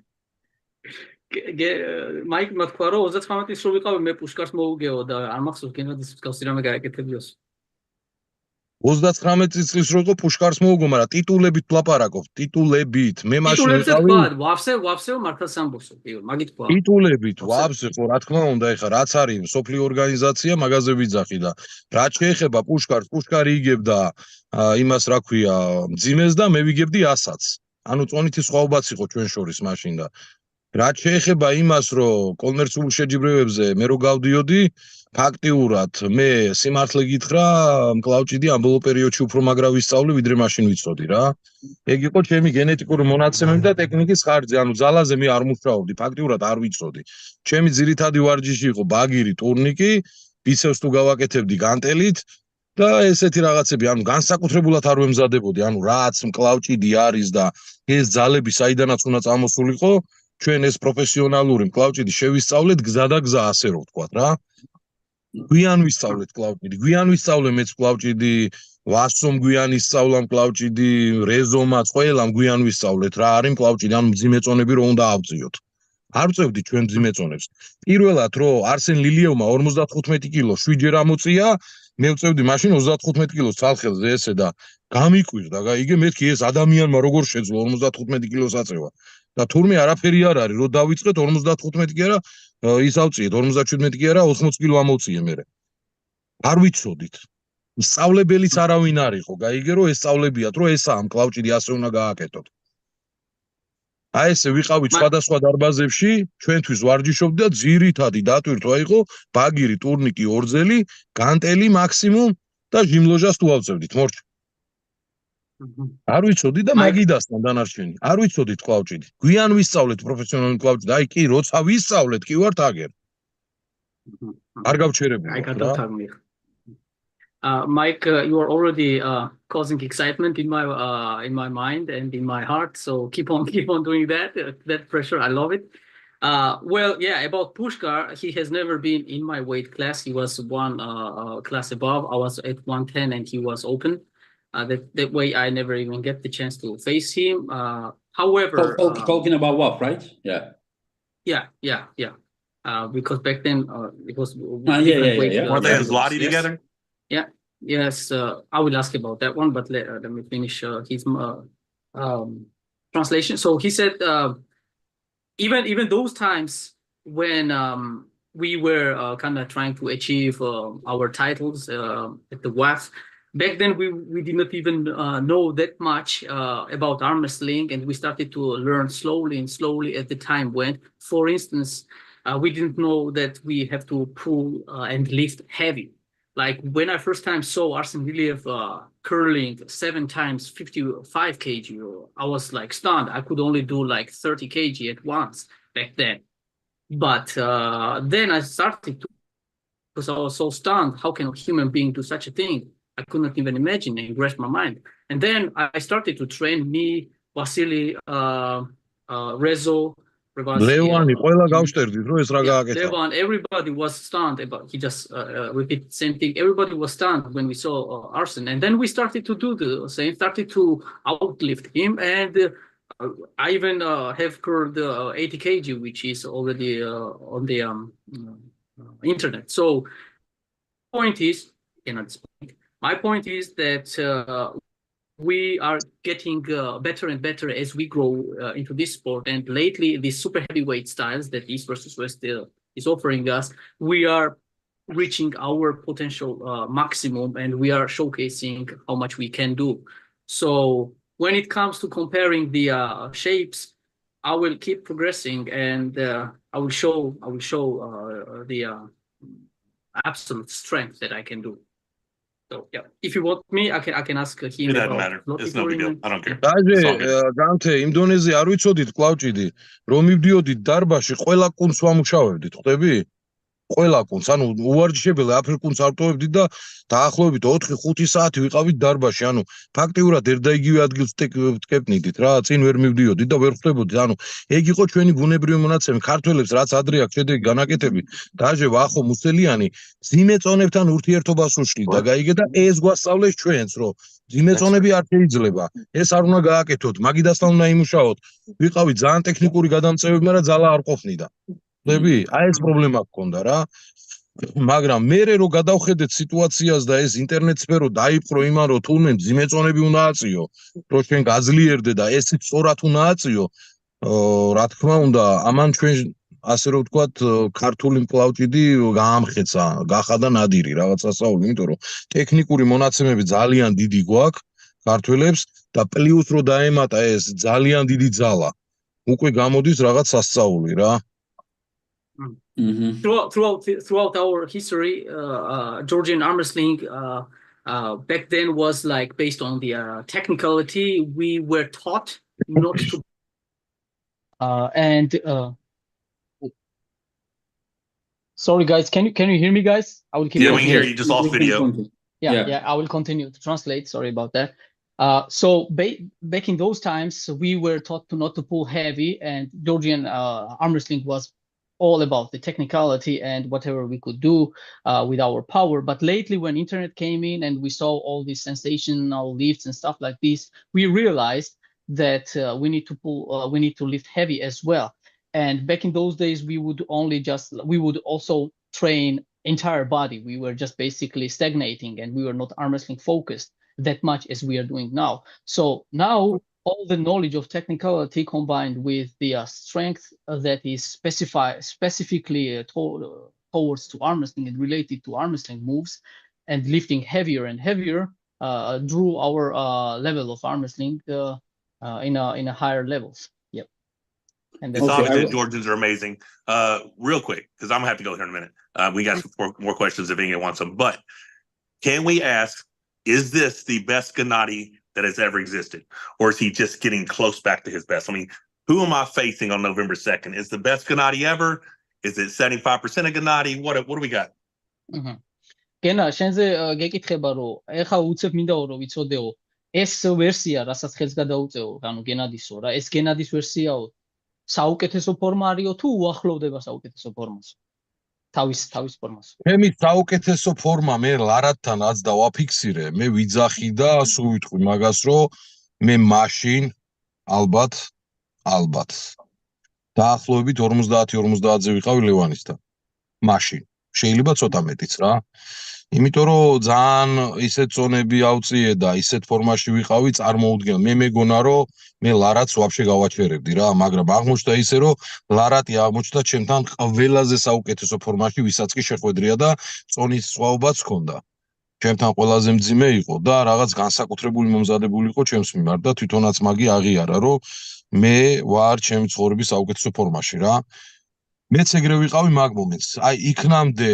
Mike თქვა რომ 39 წლის რო ვიყავი მე პუშკარს მოუგეო და არ მახსოვს გენადის მსგავსი რამე გააკეთებიოს 39 წლის რო იყო პუშკარს მოუგო, მაგრამ ტიტულებით ვლაპარაკობ, ტიტულებით. მე მაშინ ვიყავი ვაფსე მართლაც ამბობსო, მაგით თქვა. ტიტულებით ვაფსე ხო, რა თქმა უნდა, ეხა რაც არის სოფლიო ორგანიზაცია, მაგაზე ვიძახი და რაც შეეხება პუშკარს, პუშკარი იგებდა იმას რა ქვია, მძიმეს და მე ვიგებდი ასაც. ანუ წონითი სხვაობაც იყო ჩვენ შორის მაშინ და რაც შეეხება იმას, რომ კომერციულ შეჯიბრებებზე მე რო გავდიოდი, ფაქტიურად მე სიმართლე გითხრა, მკლავჭიდი ამ ბოლო პერიოდში უფრო მაგრა ვისწავლი, ვიდრე მაშინ ვიცოდი რა. ეგ იყო ჩემი გენეტიკური მონაცემები და ტექნიკის ხარჯზე, ანუ ძალაზე მე არ მუშაობდი, ფაქტიურად არ ვიცოდი. ჩემი ძირითადი ვარჯიში იყო ბაგირი, ტურნიკი, ბიცეპს თუ გავაკეთებდი განტელით და ესეთი რაღაცები, ანუ განსაკუთრებულად არ ვემზადებოდი, ანუ რაც მკლავჭიდი არის და ეს ძალები საიდანაც უნდა წამოსულიყო, ჩვენ ეს პროფესიონალური მკლავჭიდი შევისწავლეთ გზა და გზა, ასე რომ ვთქვათ რა. გვიან ვისწავლეთ მკლავჭიდი, გვიან ვისწავლე მეც მკლავჭიდი, ვასომ გვიან ისწავლა მკლავჭიდი, რეზომაც, ყველამ გვიან ვისწავლეთ რა არის მკლავჭიდი, ანუ მძიმე წონები რო უნდა ავწიოთ. არ ვწევდი ჩვენ მძიმე წონებს. პირველად რო არსენ ლილიევმა 55 კილო 7 ჯერ ამოწია, მე ვწევდი მაშინ 35 კილოს ცალხელზე ესე და გამიკვირდა, გაიგე, მეთქი ეს ადამიანმა როგორ შეძლო 55 კილოს აწევა. და თურმე არაფერი არ არის, რომ დავიწყეთ 55 კი არა, ის ავწიეთ 57 კი არა, 80 კილო ამოვწიე მე. არ ვიცოდით. სწავლებელიც არავინ არ იყო, გაიგე, რომ ეს სწავლებიათ, რომ ესაა მკლავჭიდი ასე უნდა გააკეთოთ. აი ესე ვიყავით სხვადასხვა დარბაზებში, ჩვენთვის ვარჯიშობდი და ძირითადი დატვირთვა იყო ბაგირი, ტურნიკი, ორძელი, განტელი მაქსიმუმ და ჟიმლოჟას თუ ავწევდით, მორჩ. არ ვიცოდი და მაგიდასთან დანარჩენი. არ ვიცოდით მკლავჭიდი. გვიან ვისწავლეთ პროფესიონალური მკლავჭიდი. აი კი, როცა ვისწავლეთ, კი ვართ აგერ. არ გავჩერებული. I got that me. Mike, you are already causing excitement in my mind and in my heart. So keep on doing that. That pressure, I love it. Well, yeah, about Pushkar, he has never been in my weight class. He was one class above. I was at 110 and he was open. That way, I never even get the chance to face him. However, talking about what, right? Yeah. Yeah. Because back then it was Weren't they in Genadi together? Yes. I will ask about that one, but let me finish his translation. So he said, even those times when we were kind of trying to achieve our titles at the WAF. Back then, we did not even know that much about arm wrestling, and we started to learn slowly as the time went. For instance, we didn't know that we have to pull and lift heavy. Like when I first time saw Arsen Liliev curling 7 times 55 kg, I was like stunned. I could only do like 30 kg at once back then. But then I started to because I was so stunned. How can a human being do such a thing? I could not even imagine and grasp my mind. And then I started to train me, Vasily, Rezo, ლევანი ყველა გავშტერდით რომ ეს რა გააკეთა. Levan, everybody was stunned about. He just repeated the same thing. Everybody was stunned when we saw Arsen, and then we started to do the same. Started to outlift him, and I even have curved 80 kg, which is already on the internet. So, point is, cannot speak. My point is that we are getting better and better as we grow into this sport. And lately, these super heavyweight styles that East versus West is offering us, we are reaching our potential maximum, and we are showcasing how much we can do. So when it comes to comparing the shapes, I will keep progressing, and I will show the absolute strength that I can do. So yeah, if you want me, I can ask him. It doesn't matter. It's no big deal. I don't care. დაჟე განთე იმ დონეზე არ ვიცოდით კლავჭიდი რომ მივდიოდით დარბაზში ყველა კუნს ვამუშავებდით, ხვდები? ყველა კუნს, ანუ უვარჯიშებელი აფერ კუნს ავტოვებდით და დაახლოებით 4-5 საათი ვიყავით დარბაზში, ანუ ფაქტიურად ერთ და იგივე ადგილს ვტკეპნიდით რა, წინ ვერ მივდიოდით და ვერ ხვდებოდით, ანუ ეგ იყო ჩვენი ბუნებრივი მონაცემი, ქართველებს რაც ადრე აქვს შედეგი განაკეთები, დაჟე ვახო მუსელიანი ძიმე წონებთან ურთიერთობას უშლით და გაიგე და ეს გვასწავლეს ჩვენს, რომ ძიმე წონები არ შეიძლება, ეს არ უნდა გააკეთოთ, მაგიდასთან უნდა იმუშაოთ, ვიყავით ძალიან ტექნიკური გადამწევები, მაგრამ ძალა არ ყოფნიდა. აი ეს პრობლემა გქონდა რა. მაგრამ მერე რო გადავხედეთ სიტუაციას და ეს ინტერნეტ სფერო დაიპყრო იმან რომ თულმე ძიმეწონები უნდა აწიო, რომ ჩვენ გაძლიერდე და ეს სწორად უნდა აწიო, რა თქმა უნდა, ამან ჩვენ ასე რომ ვთქვათ, ქართული მკლავჭიდი გაამხეცა, გახადა ნადირი რაღაც სასწაული, იმიტომ რომ ტექნიკური მონაცემები ძალიან დიდი გვაქვს ქართველებს და პლუს რო დაემატა ეს ძალიან დიდი ძალა, უკვე გამოდის რაღაც სასწაული რა. Throughout our history, Georgian arm wrestling back then was like based on the technicality. We were taught not to. Sorry guys, can you hear me, guys? I will keep. Yeah, we can hear you. Just off video. Yeah. I will continue to translate. Sorry about that. So back in those times, we were taught not to pull heavy, and Georgian arm wrestling was all about the technicality and whatever we could do with our power. But lately, when internet came in and we saw all these sensational lifts and stuff like this, we realized that we need to lift heavy as well. And back in those days, we would also train entire body. We were just basically stagnating, and we were not arm wrestling focused that much as we are doing now. So now, all the knowledge of technicality combined with the strength that is specifically towards to arm wrestling and related to arm wrestling moves, and lifting heavier and heavier, drew our level of arm wrestling in a higher levels. Yep. And it's obvious that Georgians are amazing. Real quick, because I'm gonna have to go here in a minute. We got some more questions if anyone wants them. But can we ask, is this the best Gennady that has ever existed, or is he just getting close back to his best? I mean, who am I facing on November 2nd? Is the best Gennady ever? Is it 75% of Gennady? What do we got? გენა, შენზე გეკითხება, რომ ეხლა უცებ მინდა რომ ვიცოდეო, ეს ვერსია, რასაც ხელს გადაუწეო, ანუ გენადისო რა, ეს გენადის ვერსიაო, საუკეთესო ფორმა არისო თუ უახლოვდება საუკეთესო ფორმას? თავის ფორმას. მე საუკეთესო ფორმა მე ლარათთანაც დავაფიქსირე, მე ვიძახი და სულ ვიტყვი მაგას, რომ მე მაშინ ალბათ დაახლოებით 50-50-ზე ვიყავი ლევანისთან. მაშინ შეიძლება ცოტა მეტიც რა. იმიტომ რომ ძალიან ისეთ წონები ავწიე და ისეთ ფორმაში ვიყავი წარმოუდგენელ. მე მეგონა რომ მე ლარატს ვაფშე გავაჩერებდი რა, მაგრამ აღმოჩნდა ისე რომ ლარატი აღმოჩნდა ჩემთან ყველაზე საუკეთესო ფორმაში, ვისაც კი შეხვედრია და წონის სხვაობაც ჰქონდა. ჩემთან ყველაზე მძიმე იყო და რაღაც განსაკუთრებული მომზადებული იყო ჩემს მიმართ და თვითონაც მაგი აღიარა, რომ მე ვარ ჩემი ცხოვრების საუკეთესო ფორმაში რა. მეც ეგრე ვიყავი მაგ მომენტს. აი იქნამდე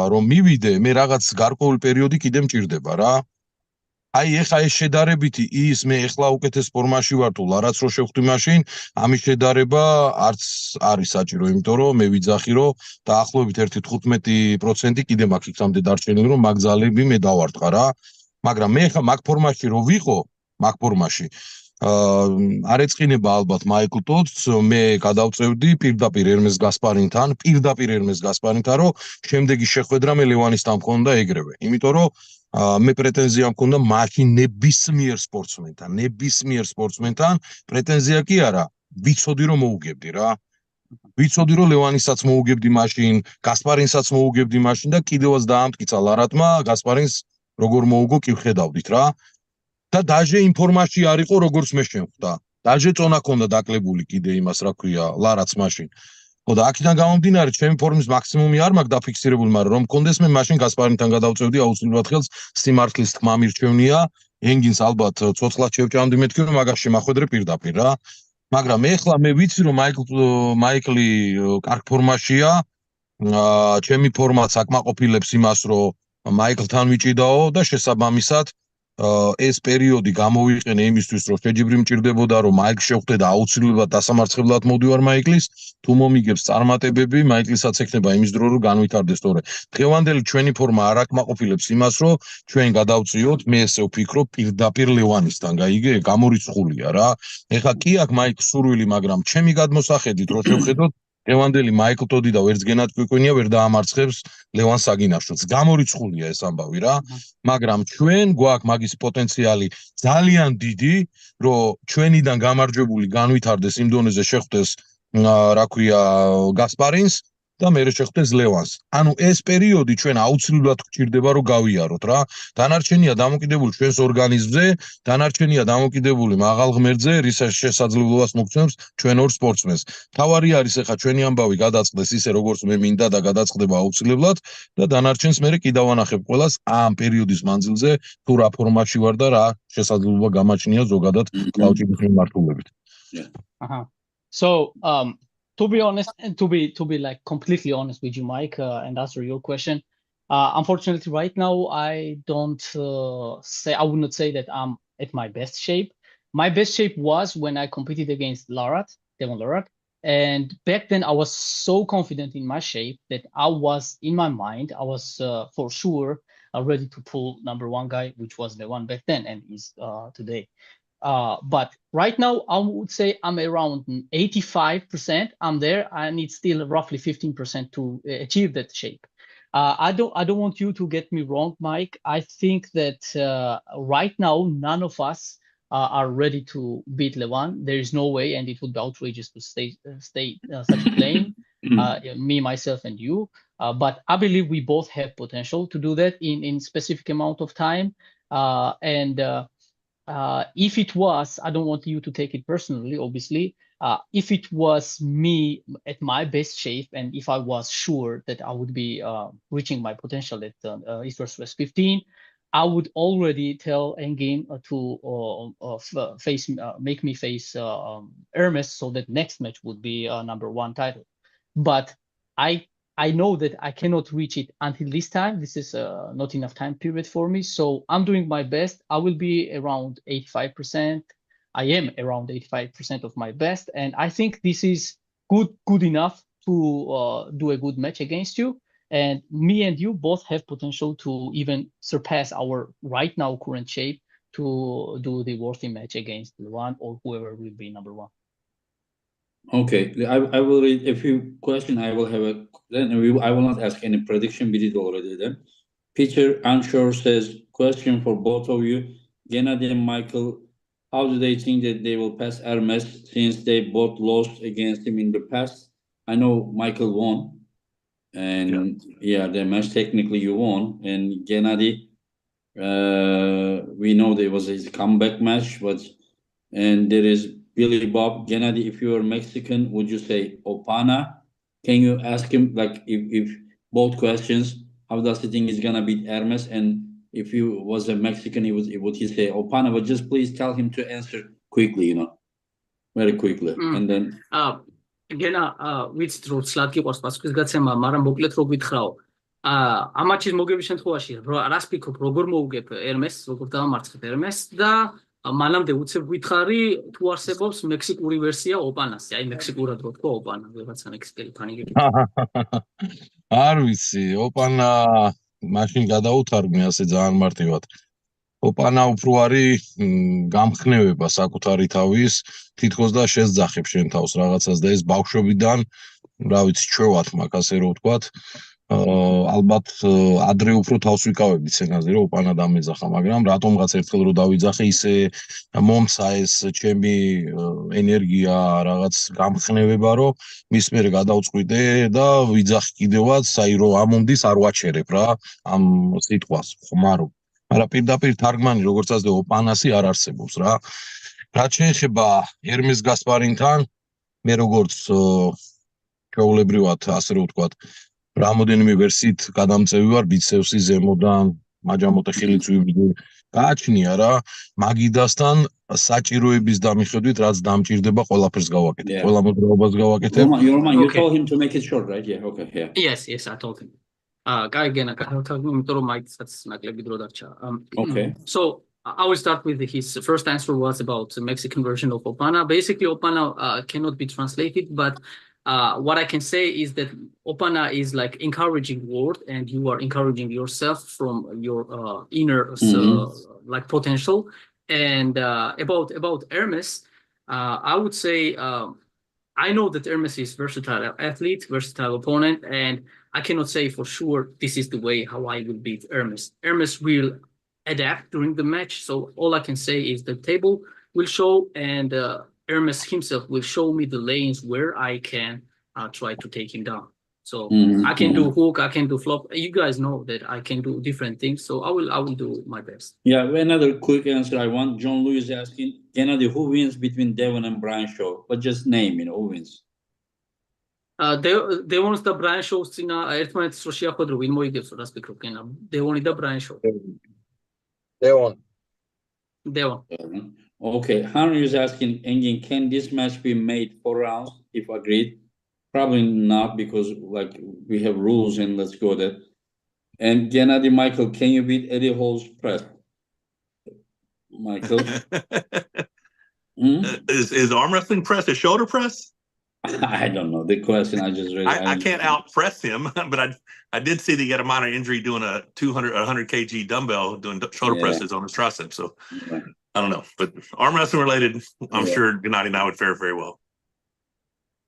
რომ მივიდე, მე რაღაც გარკვეული პერიოდი კიდე მჭირდება რა. აი ეხა ეს შედარებითი ის მე ეხლა უკეთეს ფორმაში ვარ თუ ლარაც რო შევხვდი მაშინ ამის შედარება არც არის საჭირო იმიტომ რომ მე ვიძახი რომ დაახლოებით 1.15% კიდე მაქვს იქამდე დარჩენილი რომ მაგ ძალები მე დავარტყა რა მაგრამ მე ხა მაგ ფორმაში რო ვიყო მაგ ფორმაში არ ეწყინება ალბათ მაიკლ ტოდს მე გადავწევდი პირდაპირ ერმეს გასპარინთან რომ შემდეგი შეხვედრა მე ლევანისთან მქონდა ეგრევე იმიტომ რომ მე პრეტენზია მქონდა მაშინ ნებისმიერ სპორტსმენთან პრეტენზია კი არა ვიცოდი რომ მოუგებდი რა ვიცოდი რომ ლევანისაც მოუგებდი მაშინ გასპარინსაც მოუგებდი მაშინ და კიდევაც დაამტკიცა ლარატმა გასპარინს როგორ მოუგო კი ვხედავდით რა და დაჟე ინფორმაცია არ იყო როგორც მე შემხვდა დაჟე წონა ქონდა დაკლებული კიდე იმას რა ქვია ლარაც მაშინ ხო და აქედან გამომდინარე ჩემი ფორმის მაქსიმუმი არ მაქვს დაფიქსირებული მაგრამ რომ მქონდეს მე მაშინ გასპარინთან გადავწევდი აუცილებლად ხელს სიმართლის თქმა მირჩევნია ენგინს ალბათ ცოცხლად შევჭამდი მეთქი რომ მაგაში მახვედრე პირდაპირ რა მაგრამ ეხლა მე ვიცი რომ მაიკლი კარგ ფორმაშია ჩემი ფორმაც აკმაყოფილებს იმას რომ მაიკლთან ვიჭიდაო და შესაბამისად ეს პერიოდი გამოვიყენე იმისთვის რომ შეჯიბრი მჭირდებოდა რომ მაიკლ შევხვდე და აუცილებლად დასამარცხებლად მოდივარ მაიკლის თუ მომიგებს წარმატებები მაიკლისაც ექნება იმის დრო რომ განვითარდეს თორე დღევანდელი ჩვენი ფორმა არ აკმაყოფილებს იმას რომ ჩვენ გადავწიოთ მე ესე ვფიქრობ პირდაპირ ლევანისთან გაიგე გამორიცხულია რა ეხლა კი აქ მაიკლ სურვილი მაგრამ ჩემი გადმოსახედით რო შევხედოთ დღევანდელი მაიკლ ტოდი და ვერც გენად კვიკვინია ვერ დაამარცხებს ლევან საგინაშვილს გამორიცხულია ეს ამბავი რა მაგრამ ჩვენ გვაქვს მაგის პოტენციალი ძალიან დიდი რომ ჩვენიდან გამარჯვებული განვითარდეს იმ დონეზე შეხვდეს რა ქვია გასპარინს და მე შეხვდეს ლევანს ანუ ეს პერიოდი ჩვენ აუცილებლად გვჭირდება რომ გავიაროთ რა დანარჩენია დამოკიდებული ჩვენს ორგანიზმზე დანარჩენია დამოკიდებული მაღალ ღმერთზე რის შესაძლებლობას მოგცემს ჩვენ ორ სპორტსმენს თავარი არის ახლა ჩვენი ამბავი გადაწყდეს ისე როგორც მე მინდა და გადაწყდება აუცილებლად და დანარჩენს მე კიდევ ვანახებ ყველას ამ პერიოდის მანძილზე თუ რა ფორმაში ვარ და რა შესაძლებლობა გამაჩნია ზოგადად კავშირის მიმართულებით So to be honest and to be like completely honest with you, Mike, and answer your question, unfortunately, right now I would not say that I'm at my best shape. My best shape was when I competed against Devon Larat, and back then I was so confident in my shape that I was in my mind I was for sure ready to pull #1 guy, which was the one back then and is today. But right now, I would say I'm around 85%. I'm there. I need still roughly 15% to achieve that shape. I don't want you to get me wrong, Mike. I think that right now, none of us are ready to beat Levan. There is no way, and it would be outrageous to stay such a claim. Me, myself, and you. But I believe we both have potential to do that in specific amount of time. If it was, I don't want you to take it personally, obviously. If it was me at my best shape, and if I was sure that I would be reaching my potential at EvW15, I would already tell Engin to make me face Hermes, so that next match would be #1 title. But I know that I cannot reach it until this time. This is not enough time period for me. So I'm doing my best. I will be around 85%. I am around 85% of my best. And I think this is good enough to do a good match against you. And me and you both have potential to even surpass our right now current shape to do the worthy match against the one or whoever will be #1. Okay, I will read a few questions. I will have I will not ask any prediction. We did already then. Peter Anshore says, question for both of you, Gennady and Michael. How do they think that they will pass Hermes since they both lost against him in the past? I know Michael won, and yeah the match technically you won, and Gennady, we know there was his comeback match, and there is Billy Bob. Gennady, if you are Mexican, would you say Opana? Can you ask him, like, if both questions, how does he think he's gonna beat Hermes? And if he was a Mexican, would he say Opana? But just please tell him to answer quickly, very quickly. And then გენა ვიცით რომ სლადკი ყავს პასუხისგაცემა, მაგრამ მოკლედ რო გითხრაო. ამაჩის მოგების შემთხვევაში რას ფიქრობ, როგორ მოუგებ ერმეს, როგორ დავამარცხებ ერმეს და მანამდე უცებ გითხარი თუ არსებობს მექსიკური ვერსია ოპანას. აი მექსიკურად რო თქვა ოპანა, ვიღაცა მექსიკელი ფანი გეკითხა. არ ვიცი, ოპანა მაშინ გადაუთარგმე ასე ძალიან მარტივად. ოპანა უფრო არის გამხნევება საკუთარი თავის, თითქოს და შეძახებ შენ თავს რაღაცას და ეს ბავშვობიდან, რა ვიცი, ჩვევათ მაქვს ასე რომ ვთქვათ. ალბათ ადრე უფრო თავს ვიკავებდი სცენაზე რომ ოპანა დამეძახა, მაგრამ რატომღაც ერთხელ რო დავიძახე ისე მომცა ეს ჩემი ენერგია, რაღაც გამხნევება, რომ მის მერე გადავწყვიტე და ვიძახი კიდევაც, აი რომ ამომდის არ ვაჩერებ რა ამ სიტყვას, ხმარო. მაგრამ პირდაპირ თარგმანი როგორც ასე ოპანასი არ არსებობს რა. რაც შეეხება ერმეს გასპარინთან, მე როგორც ჩვეულებრივად ასე რომ ვთქვათ, რამოდენიმე ვერსიით გადამწევი ვარ ბიცევსი ზემოდან, მაჯამოტე ხილიც ვიბრძვი. გააჩნია რა, მაგიდასთან საჭიროების დამიხედვით, რაც დამჭირდება, ყველაფერს გავაკეთებ. ყველა მოძრაობას გავაკეთებ. Roman, you told him to make it short, right? Yeah, okay, yeah. Yes, I told him. კაი გენა, გადავთარგმნი, იმიტომ რომ მაიცაც ნაკლები დრო დარჩა. Okay. So I will start with his first answer was about the Mexican version of Opana. Basically, Opana cannot be translated, but what I can say is that Opana is like encouraging word, and you are encouraging yourself from your inner like potential. And about Hermes, I would say I know that Hermes is versatile athlete, versatile opponent, and I cannot say for sure this is the way how I will beat Hermes. Hermes will adapt during the match, so all I can say is the table will show, and Hermes himself will show me the lanes where I can try to take him down. So I can do hook, I can do flop. You guys know that I can do different things, so I will do my best. Yeah, another quick answer I want. John Lewis is asking, Gennady, who wins between Devon and Brian Shaw? But just name, who wins? Devon's და Brian Shaw-ს წინა ერთმანეთს რო შეახვედრო, ვინ მოიგებს, რას ფიქრობ, გენა? Devon და Brian Shaw. Devon. Okay, Henry is asking, Engin, can this match be made 4 rounds if agreed? Probably not, because like we have rules and let's go there. And Gennady, Michael, can you beat Eddie Hall's press? Michael? Is arm wrestling press a shoulder press? I don't know. The question I just read. I can't out press him, but I did see that he had a minor injury doing a 100 kg dumbbell doing shoulder presses on his tricep. So I don't know, but arm wrestling related, I'm sure Gennady and I would fare very well.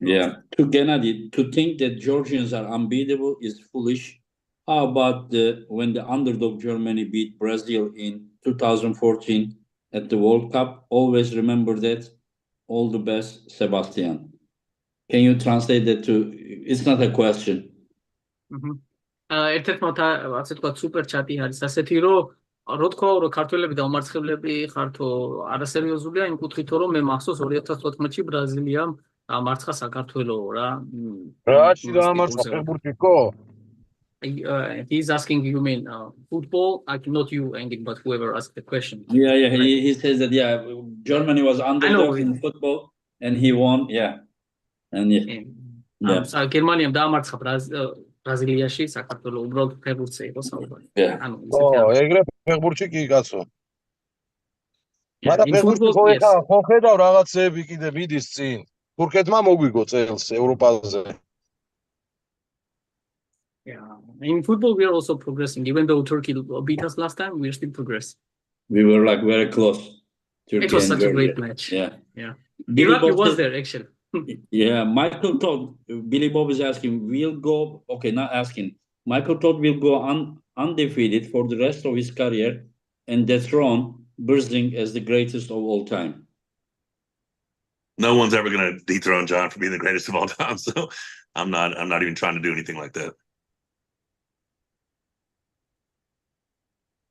Yeah, to Gennady, to think that Georgians are unbeatable is foolish. How about when the underdog Germany beat Brazil in 2014 at the World Cup? Always remember that. All the best, Sebastian. Can you translate that to? It's not a question. ერთ-ერთმა ასე თქვა სუპერ ჩატი არის ასეთი რომ თქვა რომ ქართველები და უმარცხებლები ხართო არასერიოზულია იმ კუთხით რომ მე მახსოვს 2014-ში ბრაზილიამ მარცხა საქართველო რა. რაში დაამარცხა ფეხბურთიკო? He's asking, you mean football? Not you, Engin, but whoever asked the question. Yeah. He says that Germany was underdog in football and he won. Yeah. And გერმანიამ დაამარცხა ბრაზილიაში საქართველო უბრალოდ ფეხბურთზე იყო საუბარი. ეგრე ფეხბურთში კი კაცო. მაგრამ ფეხბურთში ხო ხედავ რაღაცები კიდე მიდის წინ. თურქეთმა მოგვიგო წელს ევროპაზე. Yeah, in football we are also progressing. Even though Turkey beat us last time, we are still progressing. We were like very close. It was such a great match. Yeah. Iraqi was there actually. Yeah, Michael Todd, Billy Bob is asking, not asking. Michael Todd will go undefeated for the rest of his career and dethrone Birzing as the greatest of all time. No one's ever going to dethrone John for being the greatest of all time, so I'm not even trying to do anything like that.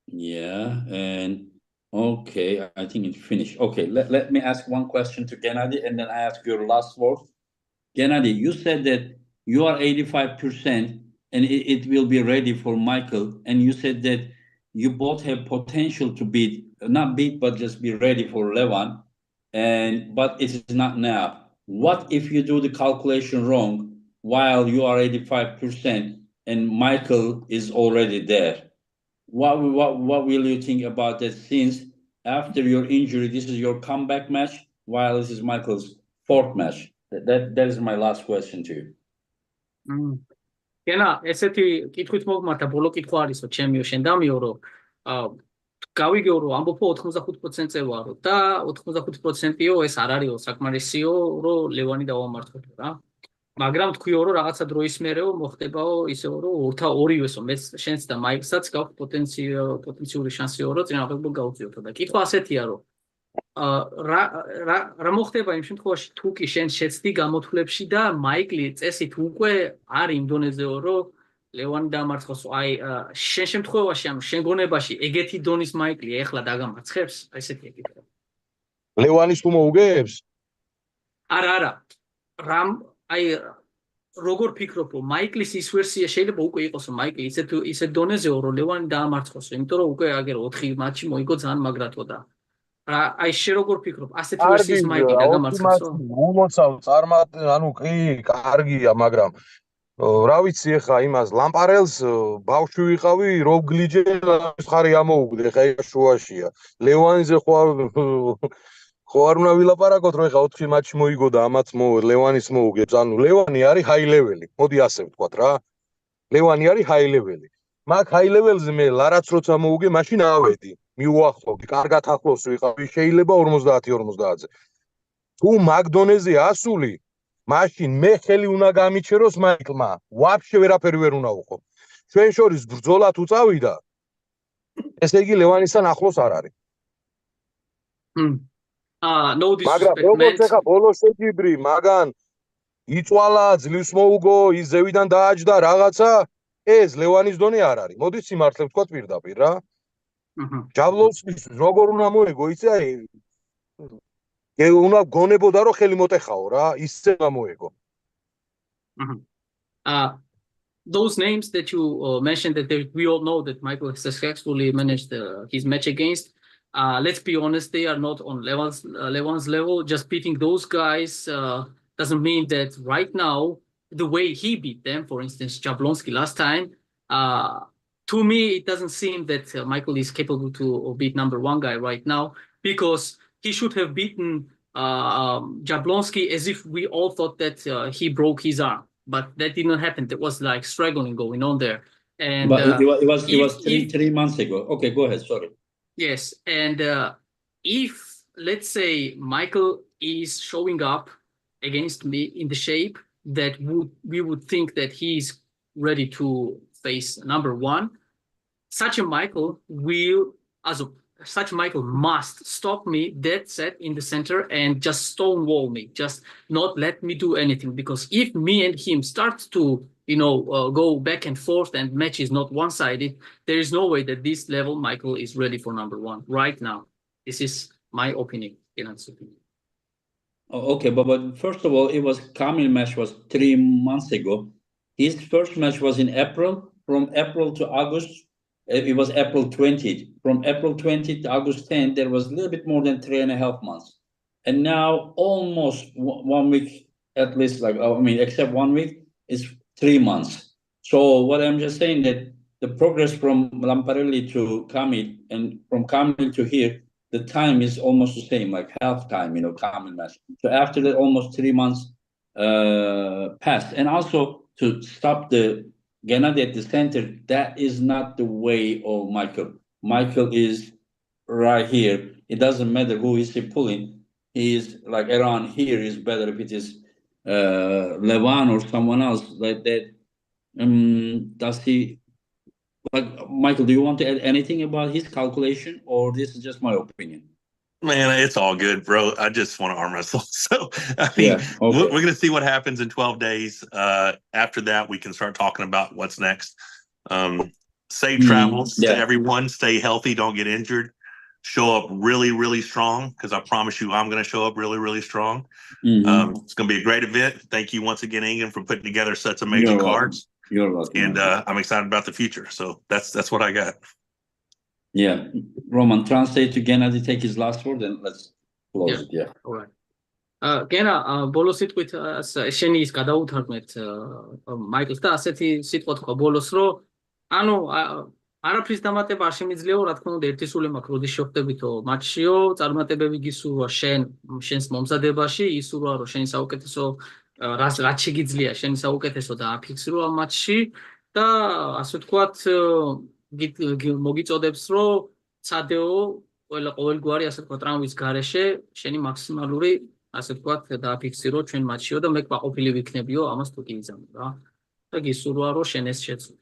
Yeah, and okay, I think it's finished. Okay, let me ask one question to Gennady, and then I ask your last word. Gennady, you said that you are 85%, and it will be ready for Michael, and you said that you both have potential to not beat, but just be ready for Levan, but it is not now. What if you do the calculation wrong while you are 85%, and Michael is already there. What will you think about that? Since after your injury, this is your comeback match, while this is Michael's fourth match. That is my last question to you. ენა, ესეთი კითხვით მოგმართა, ბოლო კითხვა არისო, ჩემიო, შენ დამიო, რომ გავიგეო, რომ ამბობო 85%-ზე ვარო და 85%-იო ეს არ არისო საკმარისიო, რომ ლევანი დავამართოთ რა. მაგრამ თქვიო, რომ რაღაცა დროის მერეო მოხდებაო ისეო, რომ ორივესო, მეც შენც და მაიკლსაც გაქვთ პოტენციური შანსიო, რომ წინააღმდეგ გავუწიოთო და კითხვა ასეთია, რომ რა მოხდება იმ შემთხვევაში, თუ კი შენ შეცდი გამოთვლებში და მაიკლი წესით უკვე არ იმ დონეზეო, რომ ლევანი დაამარცხოს. აი შენ შემთხვევაში, ანუ შენ გონებაში ეგეთი დონის მაიკლი ეხლა დაგამარცხებს? აი ესეთია კითხვა. ლევანის თუ მოუგებს? არა. რამ აი როგორ ფიქრობ, რომ მაიკლის ის ვერსია შეიძლება უკვე იყოს, რომ მაიკლი ისეთ დონეზეო, რომ ლევანი დაამარცხოს, იმიტომ რომ უკვე აგერ 4 მატჩი მოიგო ძალიან მაგრატო და აი შე როგორ ფიქრობ, ასეთი ვერსიის მაიკლი დაგამარცხებს? უმოცავ ანუ კი, კარგია, მაგრამ რა ვიცი ახლა იმას ლამპარელს ბავშვი ვიყავი, როგლიჯეს ხარი ამოუგდე, ხა ეს შუაშია. ლევანიზე ხო არ უნდა ვილაპარაკოთ, რომ ეხა 4 მატჩი მოიგო და ამაც ლევანის მოუგებს. ანუ ლევანი არის ჰაი ლეველი. მოდი ასე ვთქვათ რა. ლევანი არის ჰაი ლეველი. მაგ ჰაი ლეველზე მე ლარაც როცა მოუგე, მაშინ ავედი. მიუახლოვდი, კარგად ახლოს ვიყავი, შეიძლება 50-50-ზე. თუ მაგ დონეზე ასული, მაშინ მე ხელი უნდა გამიჩეროს მაიკლმა. ვაფშე ვერაფერი ვერ უნდა უყო. ჩვენ შორის ბრძოლა თუ წავიდა, ესე იგი ლევანისთან ახლოს არ არის. No disrespect, მაგრამ როგორც ახლა ბოლოს შეჯიბრი, მაგან იწვალა, ძლივს მოუგო, ის ზევიდან დააჯდა რაღაცა, ეს ლევანის დონე არ არის. მოდი სიმართლე ვთქვათ პირდაპირ რა. ჯაბლოვსკის როგორ უნდა მოეგო, იცი აი უნდა გონებოდა რომ ხელი მოტეხაო რა, ისე გამოეგო. Those names that you mentioned, that we all know that Michael successfully managed his match against. Let's be honest, they are not on Levan's level. Just beating those guys doesn't mean that right now, the way he beat them, for instance, Jablonski last time, to me, it doesn't seem that Michael is capable to beat number 1 guy right now, because he should have beaten Jablonski as if we all thought that he broke his arm. But that did not happen. There was like struggling going on there. And but it was 3 months ago. Okay, go ahead. Sorry. Yes, and if, let's say, Michael is showing up against me in the shape that we would think that he's ready to face number 1, such a Michael must stop me dead set in the center and just stonewall me, just not let me do anything. Because if me and him start to go back and forth and match is not one-sided, there is no way that this level Michael is ready for number 1 right now. This is my opinion. Okay, but first of all, Kamil match was 3 months ago. His first match was in April. From April to August, it was April 20th. From April 20th to August 10th, there was a little bit more than 3.5 months. And now almost 1 week, at least, except 1 week, is 3 months. So what I'm just saying that the progress from Lamparelli to Kamil and from Kamil to here, the time is almost the same, like half time, Kamil match. So after that, almost 3 months passed. And also to stop the Gennady at the center, that is not the way of Michael. Michael is right here. It doesn't matter who is he pulling. He is like around here is better if it is Levan or someone else like that. Does he, Michael, do you want to add anything about his calculation, or this is just my opinion? Man, it's all good, bro. I just want to arm wrestle. So, I mean, we're going to see what happens in 12 days. After that, we can start talking about what's next. Safe travels to everyone. Stay healthy. Don't get injured. Show up really, really strong, because I promise you I'm going to show up really, really strong. It's going to be a great event. Thank you once again, Ingan, for putting together such amazing cards. You're welcome. And I'm excited about the future. So that's what I got. Yeah. Roman, translate to Gennady, take his last word, and let's close it. Yeah. All right. გენა ბოლო სიტყვით შენი ის გადაუთარგმეთ მაიკლს და ასეთი სიტყვა თქვა ბოლოს რომ ანუ არაფრის დამატება არ შემიძლიაო რა თქმა უნდა ერთი სული მაქვს როდის შევხვდებითო მატჩშიო წარმატებები გისურვა შენს მომზადებაში ისურვა რომ შენი საუკეთესო რაც შეგიძლია შენი საუკეთესო და აფიქსრო ამ მატჩში და ასე ვთქვათ მოგიწოდებს რომ ცადეო ყოველგვარი ასე ვთქვათ ტრამვის გარეშე შენი მაქსიმალური ასე ვთქვათ დააფიქსირო ჩვენ მატჩშიო და მე ყოფილი ვიქნებიო ამას თუ კი იზამო რა და გისურვა რომ შენ ეს შეცვლო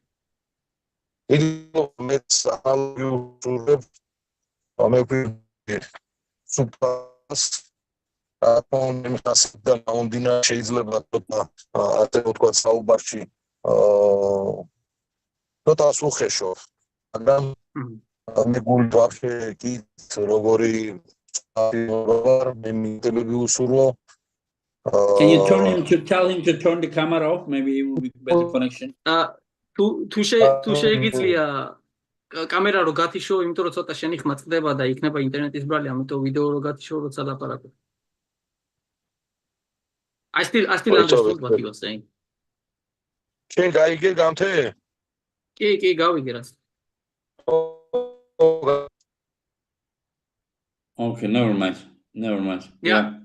მეც ალგიურებ ამეფი სუპას აპონიმასთან მომდინა შეიძლება ასე ვთქვათ საუბარში ცოტა სუხეშო მაგრამ მე გული ვაფშე კი როგორი Can you tell him to turn the camera off? Maybe it will be better connection. თუ შეგვიძლია კამერა რო გათიშო, იმიტომ რომ ცოტა შენი ხმა წდება და იქნება ინტერნეტის ბრალი, ამიტომ ვიდეო რო გათიშო, როცა ლაპარაკობ. I still understood what you were saying. შენ გაიგე გამთე? კი, გავიგე რაც. Okay, never mind. Yeah.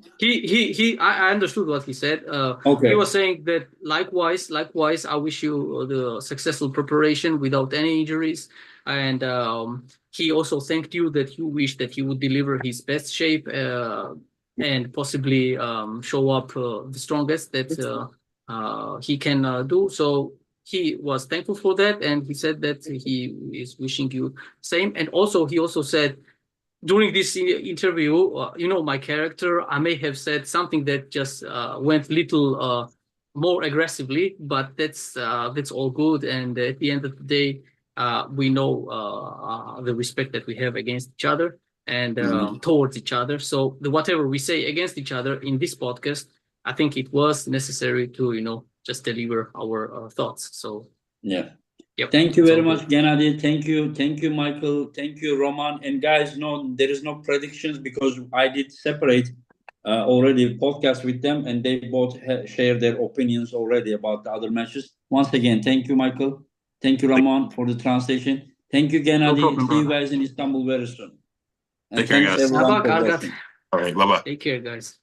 I understood what he said. Okay. He was saying that likewise, I wish you the successful preparation without any injuries. And he also thanked you that you wish that he would deliver his best shape and possibly show up the strongest that he can do. So he was thankful for that, and he said that he is wishing you same. And also, he also said, during this interview, my character, I may have said something that just went little more aggressively, but that's all good. And at the end of the day, we know the respect that we have against each other and towards each other. So whatever we say against each other in this podcast, I think it was necessary to, just deliver our thoughts. So yeah. Yep. Thank you very much, Gennady. Thank you, Michael. Thank you, Roman. And guys, no, there is no predictions because I did separate already podcast with them, and they both share their opinions already about the other matches. Once again, thank you, Michael. Thank you, Roman, for the translation. Thank you, Gennady. No problem, see you guys in Istanbul very soon. And take care, guys. Everyone for watching. All right, bye-bye. Take care, guys.